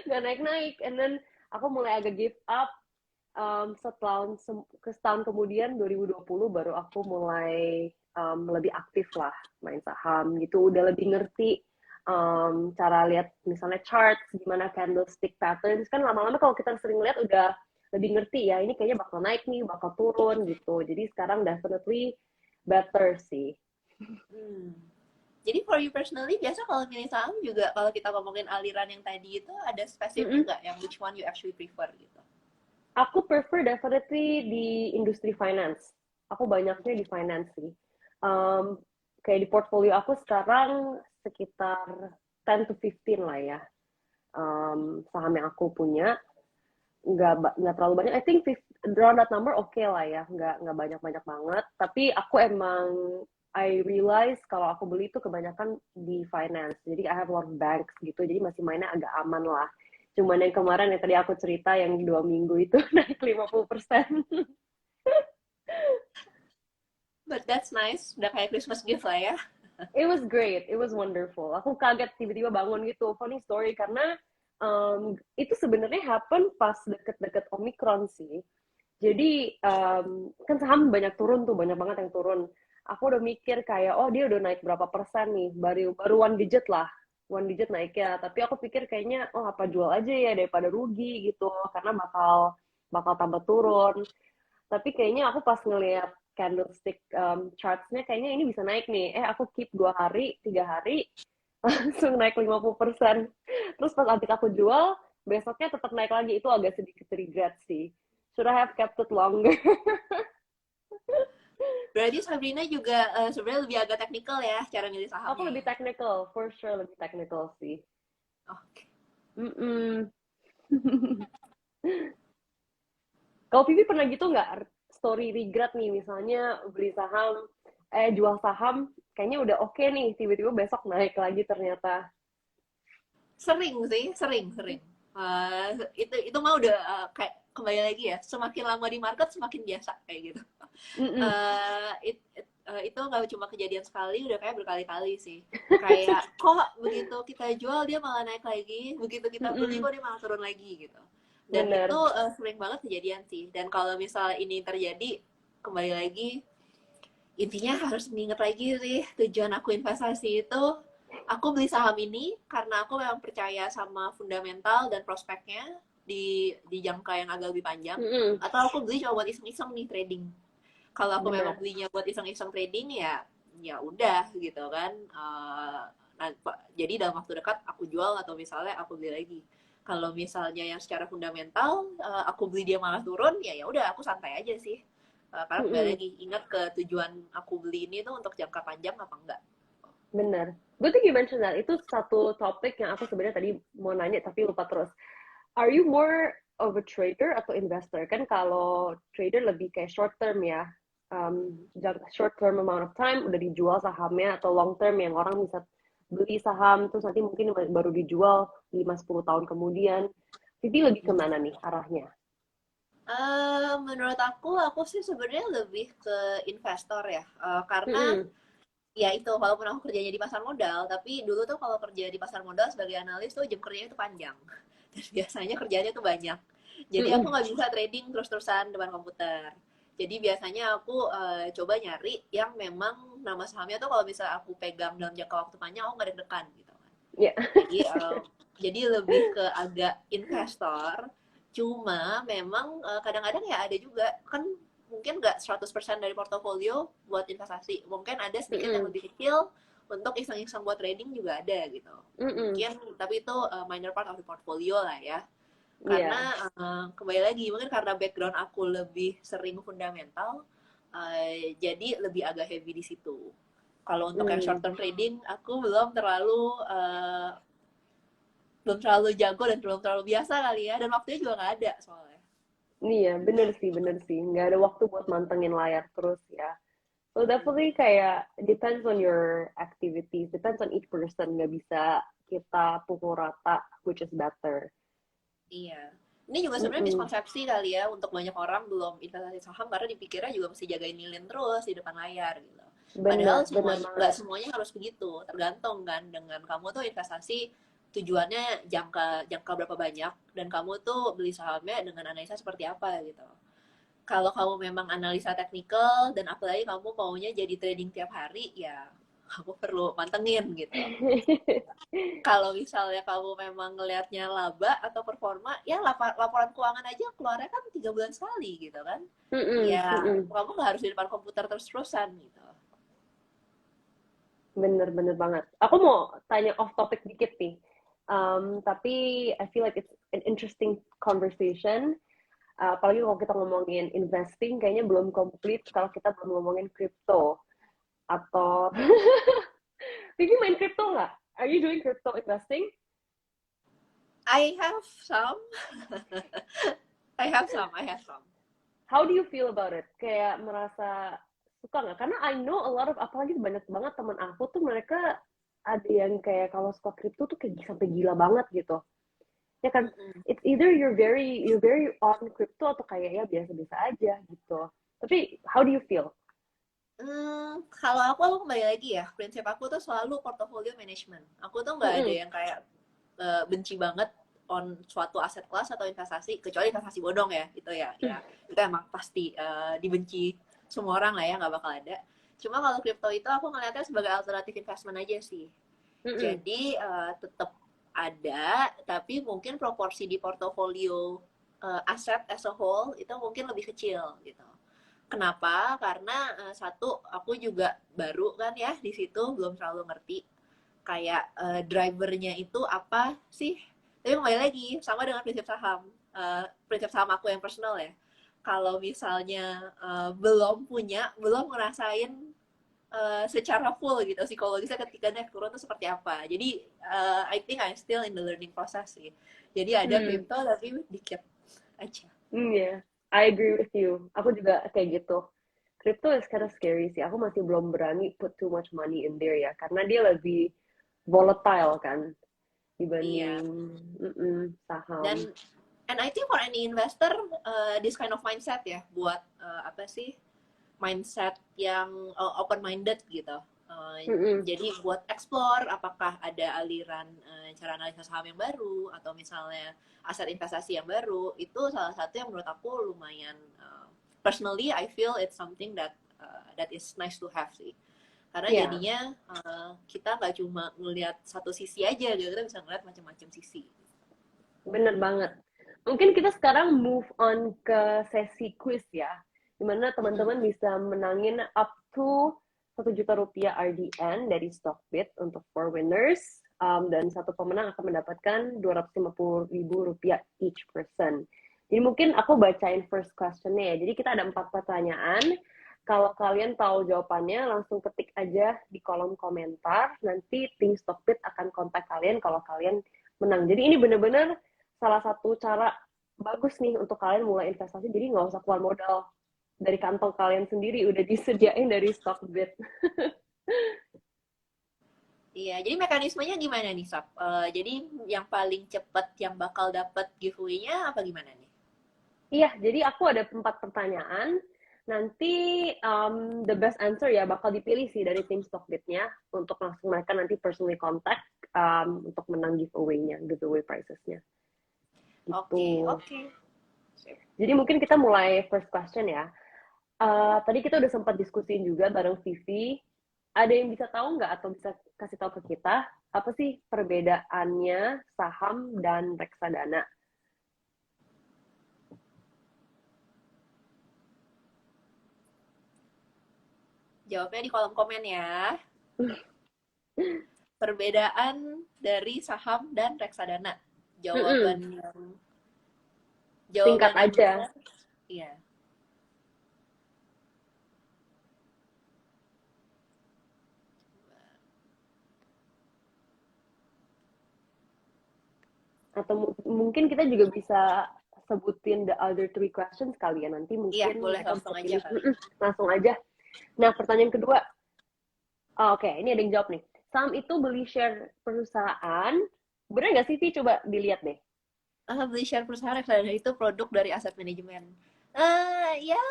nggak naik-naik. And then aku mulai agak give up. Setahun kemudian 2020 baru aku mulai lebih aktif lah main saham gitu. Udah lebih ngerti cara lihat misalnya chart, gimana candlestick patterns. Kan lama-lama kalau kita sering lihat udah lebih ngerti ya, ini kayaknya bakal naik nih, bakal turun gitu. Jadi sekarang definitely better sih. Hmm. Jadi for you personally, biasa kalau milih saham juga kalau kita ngomongin aliran yang tadi itu ada spesifik Mm-mm. nggak yang which one you actually prefer gitu? Aku prefer definitely di industri finance. Aku banyaknya di finance sih. Um, Kayak di portfolio aku sekarang sekitar 10 to 15 lah ya, saham yang aku punya. Nggak terlalu banyak. I think around that number oke lah ya, nggak banyak-banyak banget. Tapi aku emang I realize kalau aku beli itu kebanyakan di finance. Jadi I have a lot of banks gitu. Jadi masih mainnya agak aman lah. Cuman yang kemarin yang tadi aku cerita yang 2 minggu itu naik 50%. But that's nice, udah kayak Christmas gift lah ya. It was great, it was wonderful. Aku kaget tiba-tiba bangun gitu. Funny story karena itu sebenarnya happen pas deket-deket Omicron sih. Jadi kan saham banyak turun tuh, banyak banget yang turun. Aku udah mikir kayak, oh dia udah naik berapa persen nih, baru baru one digit lah, one digit naiknya. Tapi aku pikir kayaknya, oh apa jual aja ya daripada rugi gitu, karena bakal bakal tambah turun. Tapi kayaknya aku pas ngeliat candlestick charts-nya kayaknya ini bisa naik nih. Aku keep 2 hari, 3 hari, langsung naik 50%. Terus pas adik aku jual, besoknya tetap naik lagi. Itu agak sedikit regret sih. Should I have kept it longer? Berarti Sabrina juga sebenarnya lebih agak teknikal ya cara milih Aku sahamnya lebih ya. technical, for sure lebih technical sih. Oke. Mm-mm. Kalau Vivi pernah gitu nggak story regret nih, misalnya beli saham, jual saham, kayaknya udah oke nih, tiba-tiba besok naik lagi ternyata. Sering sih, sering. Itu mah udah kayak kembali lagi ya, semakin lama di market semakin biasa kayak gitu. Mm-mm. Itu nggak cuma kejadian sekali, udah kayak berkali-kali sih. Kayak kok begitu kita jual dia malah naik lagi, begitu kita beli Mm-mm. kok dia malah turun lagi gitu. Dan itu Bener. sering banget kejadian sih. Dan kalau misalnya ini terjadi, kembali lagi intinya harus mengingat lagi sih tujuan aku investasi itu. Aku beli saham ini karena aku memang percaya sama fundamental dan prospeknya di jangka yang agak lebih panjang, Mm-mm. atau aku beli cuma buat iseng-iseng nih trading. Kalau aku memang Bener. belinya buat iseng-iseng trading ya ya udah gitu kan. Nah, jadi dalam waktu dekat aku jual atau misalnya aku beli lagi. Kalau misalnya yang secara fundamental aku beli dia malah turun, ya ya udah aku santai aja sih. Karena kembali Mm-mm. lagi ingat ke tujuan aku beli ini tuh untuk jangka panjang apa enggak. Bener. Good thing you mentioned that. Itu satu topik yang aku sebenarnya tadi mau nanya tapi lupa terus. Are you more of a trader atau investor? Kan kalau trader lebih kayak short term ya. Short term amount of time udah dijual sahamnya, atau long term yang orang bisa beli saham terus nanti mungkin baru dijual 5-10 tahun kemudian. Jadi lebih kemana nih arahnya? Menurut aku sih sebenarnya lebih ke investor ya. Karena Mm-mm. ya itu walaupun aku kerjanya di pasar modal, tapi dulu tuh kalau kerja di pasar modal sebagai analis tuh jam kerjanya itu panjang. Dan biasanya kerjanya tuh banyak. Jadi aku Mm-mm. nggak bisa trading terus-terusan depan komputer. Jadi biasanya aku coba nyari yang memang nama sahamnya tuh kalau misalnya aku pegang dalam jangka waktu panjang aku nggak deg-degan gitu kan. Ya. Jadi lebih ke agak investor. Cuma memang kadang-kadang ya ada juga kan mungkin nggak 100% dari portofolio buat investasi. Mungkin ada sedikit yang Mm-mm. lebih kecil untuk iseng-iseng buat trading juga ada gitu. Mm-mm. Mungkin tapi itu minor part of the portfolio lah ya. Iya. Karena kembali lagi mungkin karena background aku lebih sering fundamental, jadi lebih agak heavy di situ. Kalau untuk yang short Mm. term trading, aku belum terlalu jago dan belum terlalu biasa kali ya, dan waktunya juga nggak ada soalnya. Iya, bener sih, bener sih. Nggak ada waktu buat mantengin layar terus ya. So Mm-mm. definitely kayak depends on your activities, depends on each person. Nggak bisa kita pukul rata which is better. Iya. Ini juga sebenarnya Mm-mm. miskonsepsi kali ya untuk banyak orang belum investasi saham karena dipikirnya juga mesti jagain lilin terus di depan layar gitu. Padahal Bener, bener semuanya nggak banget. semuanya harus begitu. Tergantung kan dengan kamu tuh investasi tujuannya jangka jangka berapa banyak dan kamu tuh beli sahamnya dengan analisa seperti apa gitu. Kalau kamu memang analisa teknikal dan apalagi kamu maunya jadi trading tiap hari ya kamu perlu mantengin gitu. Kalau misalnya kamu memang ngelihatnya laba atau performa, ya laporan keuangan aja keluarnya kan 3 bulan sekali gitu kan. Mm-mm, Ya mm-mm. kamu nggak harus di depan komputer terus-terusan gitu. Bener-bener banget. Aku mau tanya off topic dikit nih. Tapi I feel like it's an interesting conversation. Apalagi kalau kita ngomongin investing, kayaknya belum komplit kalau kita belum ngomongin crypto. Atau, Vivi main crypto nggak? Are you doing crypto investing? I have some. I have some. How do you feel about it? Kayak merasa suka nggak? Karena I know a lot of, apalagi banyak banget teman aku tuh mereka ada yang kayak kalau suka crypto tuh kayak sampai gila banget gitu. Ya kan, Mm-mm. it's either you're very on crypto atau kayak ya biasa-biasa aja gitu. Tapi how do you feel? Kalau aku kembali lagi ya, prinsip aku tuh selalu portfolio management. Aku tuh nggak ada Mm-mm. yang kayak benci banget on suatu aset kelas atau investasi, kecuali investasi bodong ya, itu ya itu emang pasti dibenci semua orang lah ya, nggak bakal ada. Cuma kalau crypto itu aku ngeliatnya sebagai alternatif investment aja sih. Mm-mm. Jadi tetap ada, tapi mungkin proporsi di portofolio aset as a whole itu mungkin lebih kecil gitu. Kenapa? Karena satu, aku juga baru kan ya di situ, belum terlalu ngerti kayak drivernya itu apa sih. Tapi kembali lagi sama dengan prinsip saham. Prinsip saham aku yang personal ya. Kalau misalnya belum ngerasain secara full gitu psikologisnya ketika naik turun itu seperti apa. Jadi I think I'm still in the learning process sih. Jadi ada Hmm. crypto tapi dikit aja. Yeah, I agree with you. Aku juga kayak gitu. Crypto is kind of scary sih. Aku masih belum berani put too much money in there ya, karena dia lebih volatile kan Iya. dibanding saham. Dan and I think for any investor this kind of mindset ya buat apa sih mindset yang open minded gitu. Mm-mm. Jadi buat explore apakah ada aliran cara analisa saham yang baru atau misalnya aset investasi yang baru, itu salah satu yang menurut aku lumayan personally I feel it's something that is nice to have sih. Karena Ya, jadinya kita nggak cuma ngelihat satu sisi aja gitu, kita bisa ngeliat macam-macam sisi. bener banget. Mungkin kita sekarang move on ke sesi quiz ya, dimana Mm-mm. teman-teman bisa menangin up to 1 juta rupiah RDN dari Stockbit untuk 4 winners. Dan satu pemenang akan mendapatkan 250 ribu rupiah each person. Jadi mungkin aku bacain first questionnya ya. Jadi kita ada 4 pertanyaan. Kalau kalian tahu jawabannya, langsung ketik aja di kolom komentar. Nanti tim Stockbit akan kontak kalian kalau kalian menang. Jadi ini bener-bener salah satu cara bagus nih untuk kalian mulai investasi. Jadi nggak usah keluar modal dari kantong kalian sendiri, udah disediain dari Stockbit. Iya, jadi mekanismenya gimana nih, Sap? Jadi yang paling cepat yang bakal dapat giveaway-nya apa gimana nih? Iya, jadi aku ada 4 pertanyaan. Nanti the best answer ya bakal dipilih sih dari tim Stockbit-nya untuk langsung mereka nanti personally contact untuk menang giveaway-nya, giveaway prizes-nya. Gitu. Oke, oke. Jadi mungkin kita mulai first question ya. Tadi kita udah sempat diskusiin juga bareng Vivi. Ada yang bisa tahu nggak atau bisa kasih tahu ke kita apa sih perbedaannya saham dan reksadana? Jawabnya di kolom komen ya. Perbedaan dari saham dan reksadana. Mm-mm. Jawaban yang Singkat jawaban yang aja. benar, iya. Atau mungkin kita juga bisa sebutin the other 3 questions kali ya. Nanti Iya, mungkin boleh mereka bisa langsung aja pilih. kali. Langsung aja. Nah, pertanyaan kedua. Oke, ini ada yang jawab nih. Saham itu beli share perusahaan. Bener nggak sih, Vi? Coba dilihat deh. Beli share perusahaan reksadana itu produk dari aset manajemen. Ya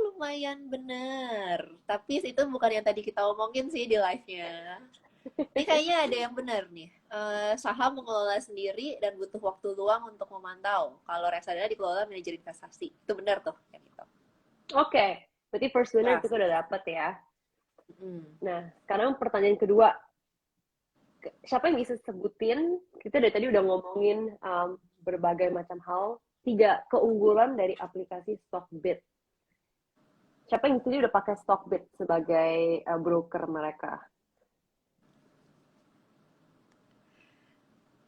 lumayan bener. Tapi itu bukan yang tadi kita omongin sih di live-nya. Ini kayaknya ada yang benar nih. Saham mengelola sendiri dan butuh waktu luang untuk memantau. Kalau reksadana dikelola manajer investasi. Itu benar tuh. Kayak gitu. Oke, berarti first winner Ya. kita udah dapet ya. Hmm. Nah, sekarang pertanyaan kedua. Siapa yang bisa sebutin, kita dari tadi udah ngomongin berbagai macam hal, 3 keunggulan dari aplikasi Stockbit. Siapa yang sini udah pakai Stockbit sebagai broker mereka?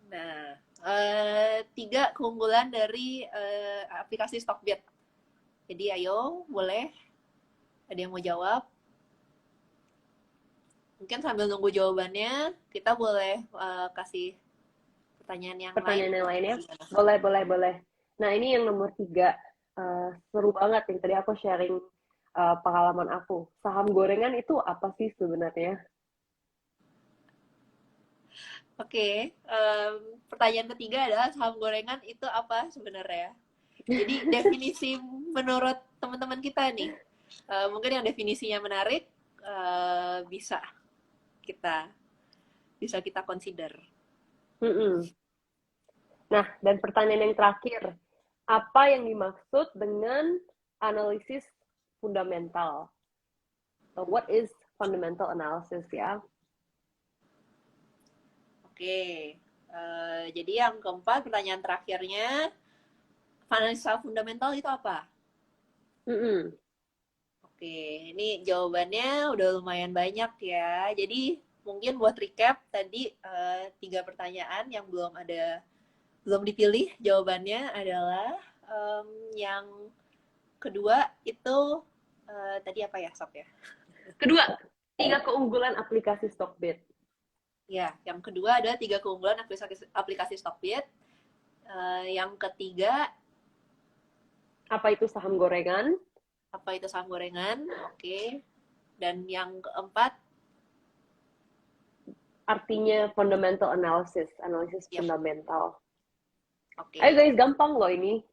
Nah, tiga keunggulan dari aplikasi Stockbit. Jadi ayo, boleh. Ada yang mau jawab? Mungkin sambil nunggu jawabannya, kita boleh kasih pertanyaan yang lain. Pertanyaan yang lainnya? Boleh, boleh, boleh. Nah, ini yang nomor 3. Seru banget yang tadi aku sharing pengalaman aku. Saham gorengan itu apa sih sebenarnya? Oke, pertanyaan ketiga adalah saham gorengan itu apa sebenarnya? Jadi definisi menurut teman-teman kita nih, mungkin yang definisinya menarik bisa kita consider. Mm-mm. Nah, dan pertanyaan yang terakhir, apa yang dimaksud dengan analisis fundamental? So, what is fundamental analysis ya? Oke, jadi yang keempat pertanyaan terakhirnya, analisa fundamental itu apa? Mm-mm. Oke, ini jawabannya udah lumayan banyak ya. Jadi mungkin buat recap tadi tiga pertanyaan yang belum dipilih jawabannya adalah yang kedua itu tadi apa ya, Sob ya? Kedua, 3 keunggulan aplikasi Stockbit. Ya, yang kedua ada tiga keunggulan aplikasi Stockbit. Yang ketiga, Apa itu saham gorengan? apa itu saham gorengan? Oke. Dan yang keempat, Artinya fundamental analysis, analisis yep, fundamental. Ayo oke. guys, gampang loh ini.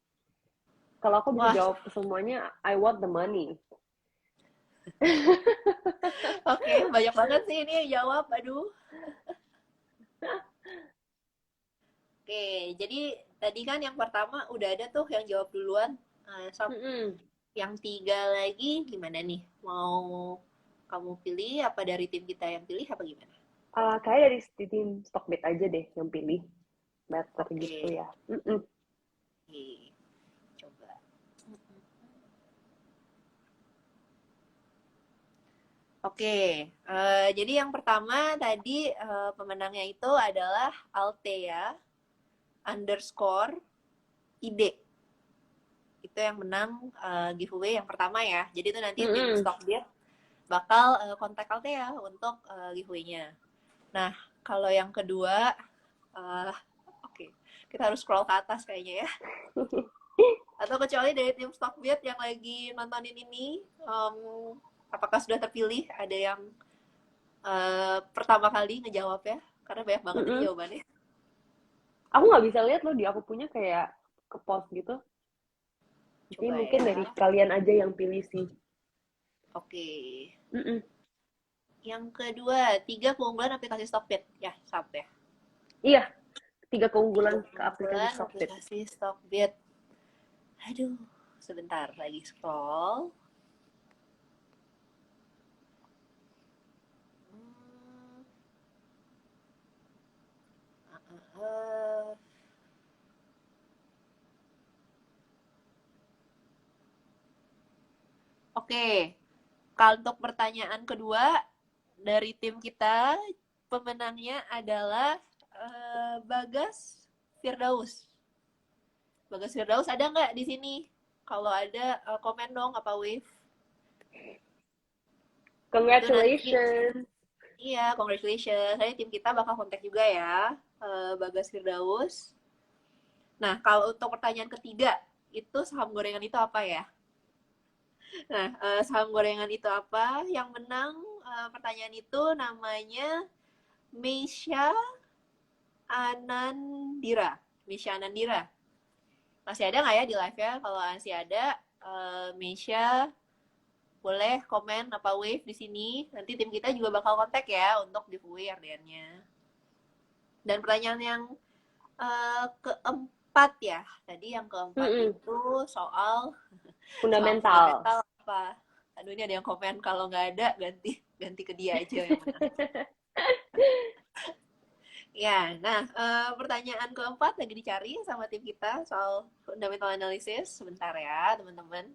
Kalau aku bisa Wah, jawab ke semuanya, I want the money. oke, banyak banget sih ini yang jawab. Aduh. Oke, jadi tadi kan yang pertama udah ada tuh yang jawab duluan. Sob, Mm-mm. yang tiga lagi gimana nih? Mau kamu pilih apa dari tim kita yang pilih apa gimana? Kayak dari tim Stockbit aja deh yang pilih. Better gitu Oke, ya. Mm-mm. oke, coba. Oke, jadi yang pertama tadi pemenangnya itu adalah Altea underscore ide. Itu yang menang giveaway yang pertama ya. Jadi itu nanti tim Mm-mm. Stockbit bakal kontak Altea untuk giveaway-nya. Nah, kalau yang kedua, uh, oke, kita harus scroll ke atas kayaknya ya. Atau kecuali dari tim Stockbit yang lagi nontonin ini, apakah sudah terpilih? Ada yang pertama kali ngejawab ya? Karena banyak banget ini Mm-mm. jawabannya. Aku nggak bisa lihat loh di aku punya kayak ke post gitu. Jadi Coba mungkin dari ya. kalian aja yang pilih sih. Oke. Mm-mm. Yang kedua, tiga keunggulan aplikasi Stockbit. Ya, sampai. Iya, 3 Tiga keunggulan ke aplikasi keunggulan Stockbit. aplikasi Stockbit. Aduh, sebentar lagi scroll. Hmm, uh, uh, uh. Oke, kalau untuk pertanyaan kedua dari tim kita, pemenangnya adalah Bagas Firdaus. Bagas Firdaus ada nggak di sini? Kalau ada, komen dong apa wave. Itu nanti, Congratulations. iya, congratulations. Nanti tim kita bakal kontak juga ya, Bagas Firdaus. Nah, kalau untuk pertanyaan ketiga, itu saham gorengan itu apa ya? Nah, saham gorengan itu apa? Yang menang pertanyaan itu namanya Meisha Anandira. Meisha Anandira. Masih ada nggak ya di live ya? Kalau masih ada, Meisha boleh komen apa wave di sini. Nanti tim kita juga bakal kontak ya untuk giveaway RDN-nya. Dan pertanyaan yang keempat ya. Tadi yang keempat Mm-mm. itu soal saham Fundamental. fundamental apa? Aduh, ini ada yang komen kalau nggak ada ganti ganti ke dia aja yang menang. Ya, nah pertanyaan keempat lagi dicari sama tim kita soal fundamental analysis. Sebentar ya, teman-teman.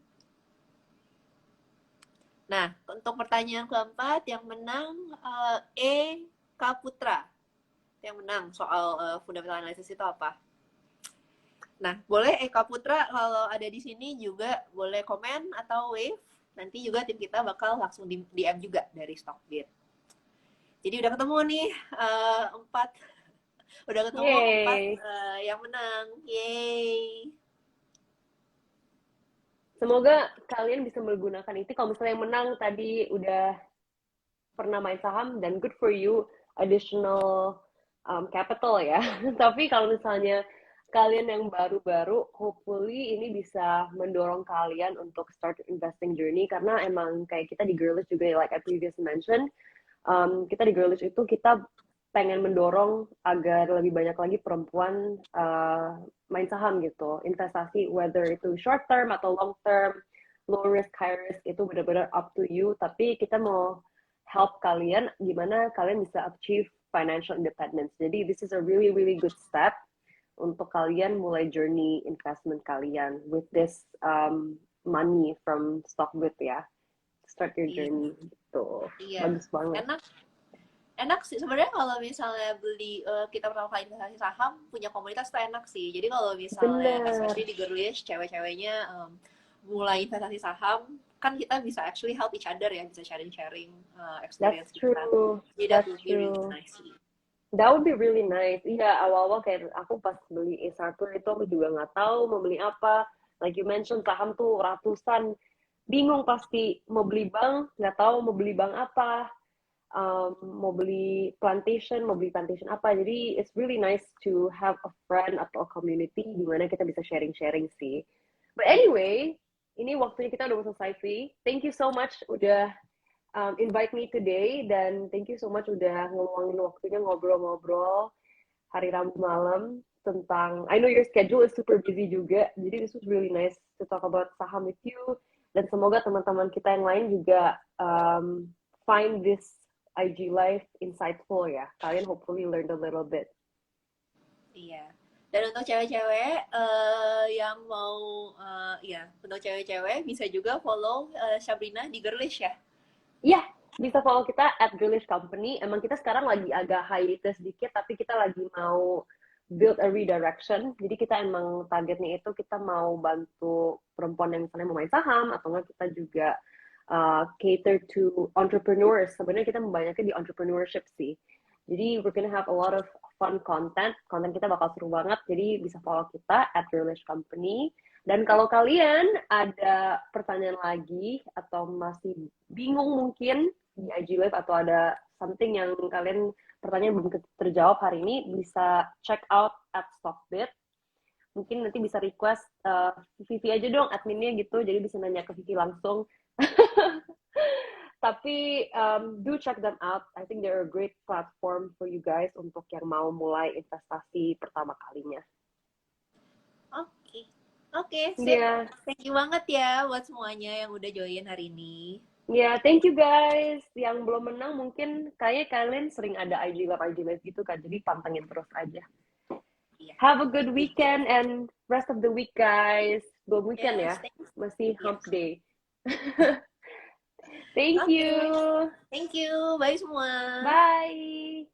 Nah, untuk pertanyaan keempat yang menang E. Kaputra. yang menang soal fundamental analysis itu apa. Nah, boleh Eka Putra kalau ada di sini juga boleh komen atau wave. Nanti juga tim kita bakal langsung DM juga dari Stockbit. Jadi udah ketemu nih empat, udah ketemu empat Yeay. yang menang. Yeay. Semoga kalian bisa menggunakan itu. Kalau misalnya yang menang tadi udah pernah main saham, dan good for you, additional capital ya. Tapi kalau misalnya kalian yang baru-baru, hopefully ini bisa mendorong kalian untuk start investing journey, karena emang kayak kita di Girlish juga, like I previously mentioned, kita di Girlish itu kita pengen mendorong agar lebih banyak lagi perempuan main saham gitu, investasi, whether itu short term atau long term, low risk, high risk, itu benar-benar up to you. Tapi kita mau help kalian gimana kalian bisa achieve financial independence. Jadi this is a really really good step untuk kalian mulai journey investment kalian with this money from Stockbit ya. Start your Iya, journey gitu. iya. Bagus banget. Enak, enak sih sebenarnya kalau misalnya beli kita pertama kali investasi saham punya komunitas tuh enak sih. Jadi kalau misalnya Bener. especially di Girlish cewek-ceweknya mulai investasi saham kan kita bisa actually help each other ya, bisa sharing-sharing That's experience kita. true. Jadi that That's would be really true. nice sih. That would be really nice. Iya, awal-awal kayak aku pas beli A1 itu aku juga nggak tahu mau beli apa. Like you mentioned, saham tuh ratusan. Bingung pasti. Mau beli bank, nggak tahu mau beli bank apa. Mau beli plantation apa. Jadi it's really nice to have a friend atau a community di mana kita bisa sharing-sharing sih. But anyway, ini waktunya kita udah selesai sih. Thank you so much udah invite me today, dan thank you so much udah ngeluangin waktunya ngobrol-ngobrol hari Rabu malam tentang, I know your schedule is super busy juga, jadi this was really nice to talk about saham with you, dan semoga teman-teman kita yang lain juga find this IG Live insightful ya. Kalian hopefully learned a little bit. Iya. Dan untuk cewek-cewek yang mau ya, untuk cewek-cewek bisa juga follow Sabrina di Girlish ya. Iya, bisa follow kita at Girlish Company. Emang kita sekarang lagi agak hiatus sedikit, tapi kita lagi mau build a redirection. Jadi kita emang targetnya itu kita mau bantu perempuan yang misalnya mau main saham, atau enggak kita juga cater to entrepreneurs. Sebenarnya kita membanyaknya di entrepreneurship sih. Jadi we're gonna have a lot of fun content. Konten kita bakal seru banget. Jadi bisa follow kita at Girlish Company. Dan kalau kalian ada pertanyaan lagi atau masih bingung mungkin di IG Live, atau ada something yang kalian pertanyaan belum terjawab hari ini, bisa check out at Stockbit. Mungkin nanti bisa request Vivi aja dong adminnya gitu, jadi bisa nanya ke Vivi langsung. Tapi do check them out. I think they're a great platform for you guys untuk yang mau mulai investasi pertama kalinya. Oke. Oke, sip. Yeah. Thank you banget ya buat semuanya yang udah join hari ini. Ya, yeah, thank you guys. Yang belum menang mungkin kayaknya kalian sering ada IG Live gitu kan, jadi pantengin terus aja. Iya. Have a good weekend and rest of the week guys. Belum weekend ya, masih hump day. Thank you. Thank you. Bye semua. Bye.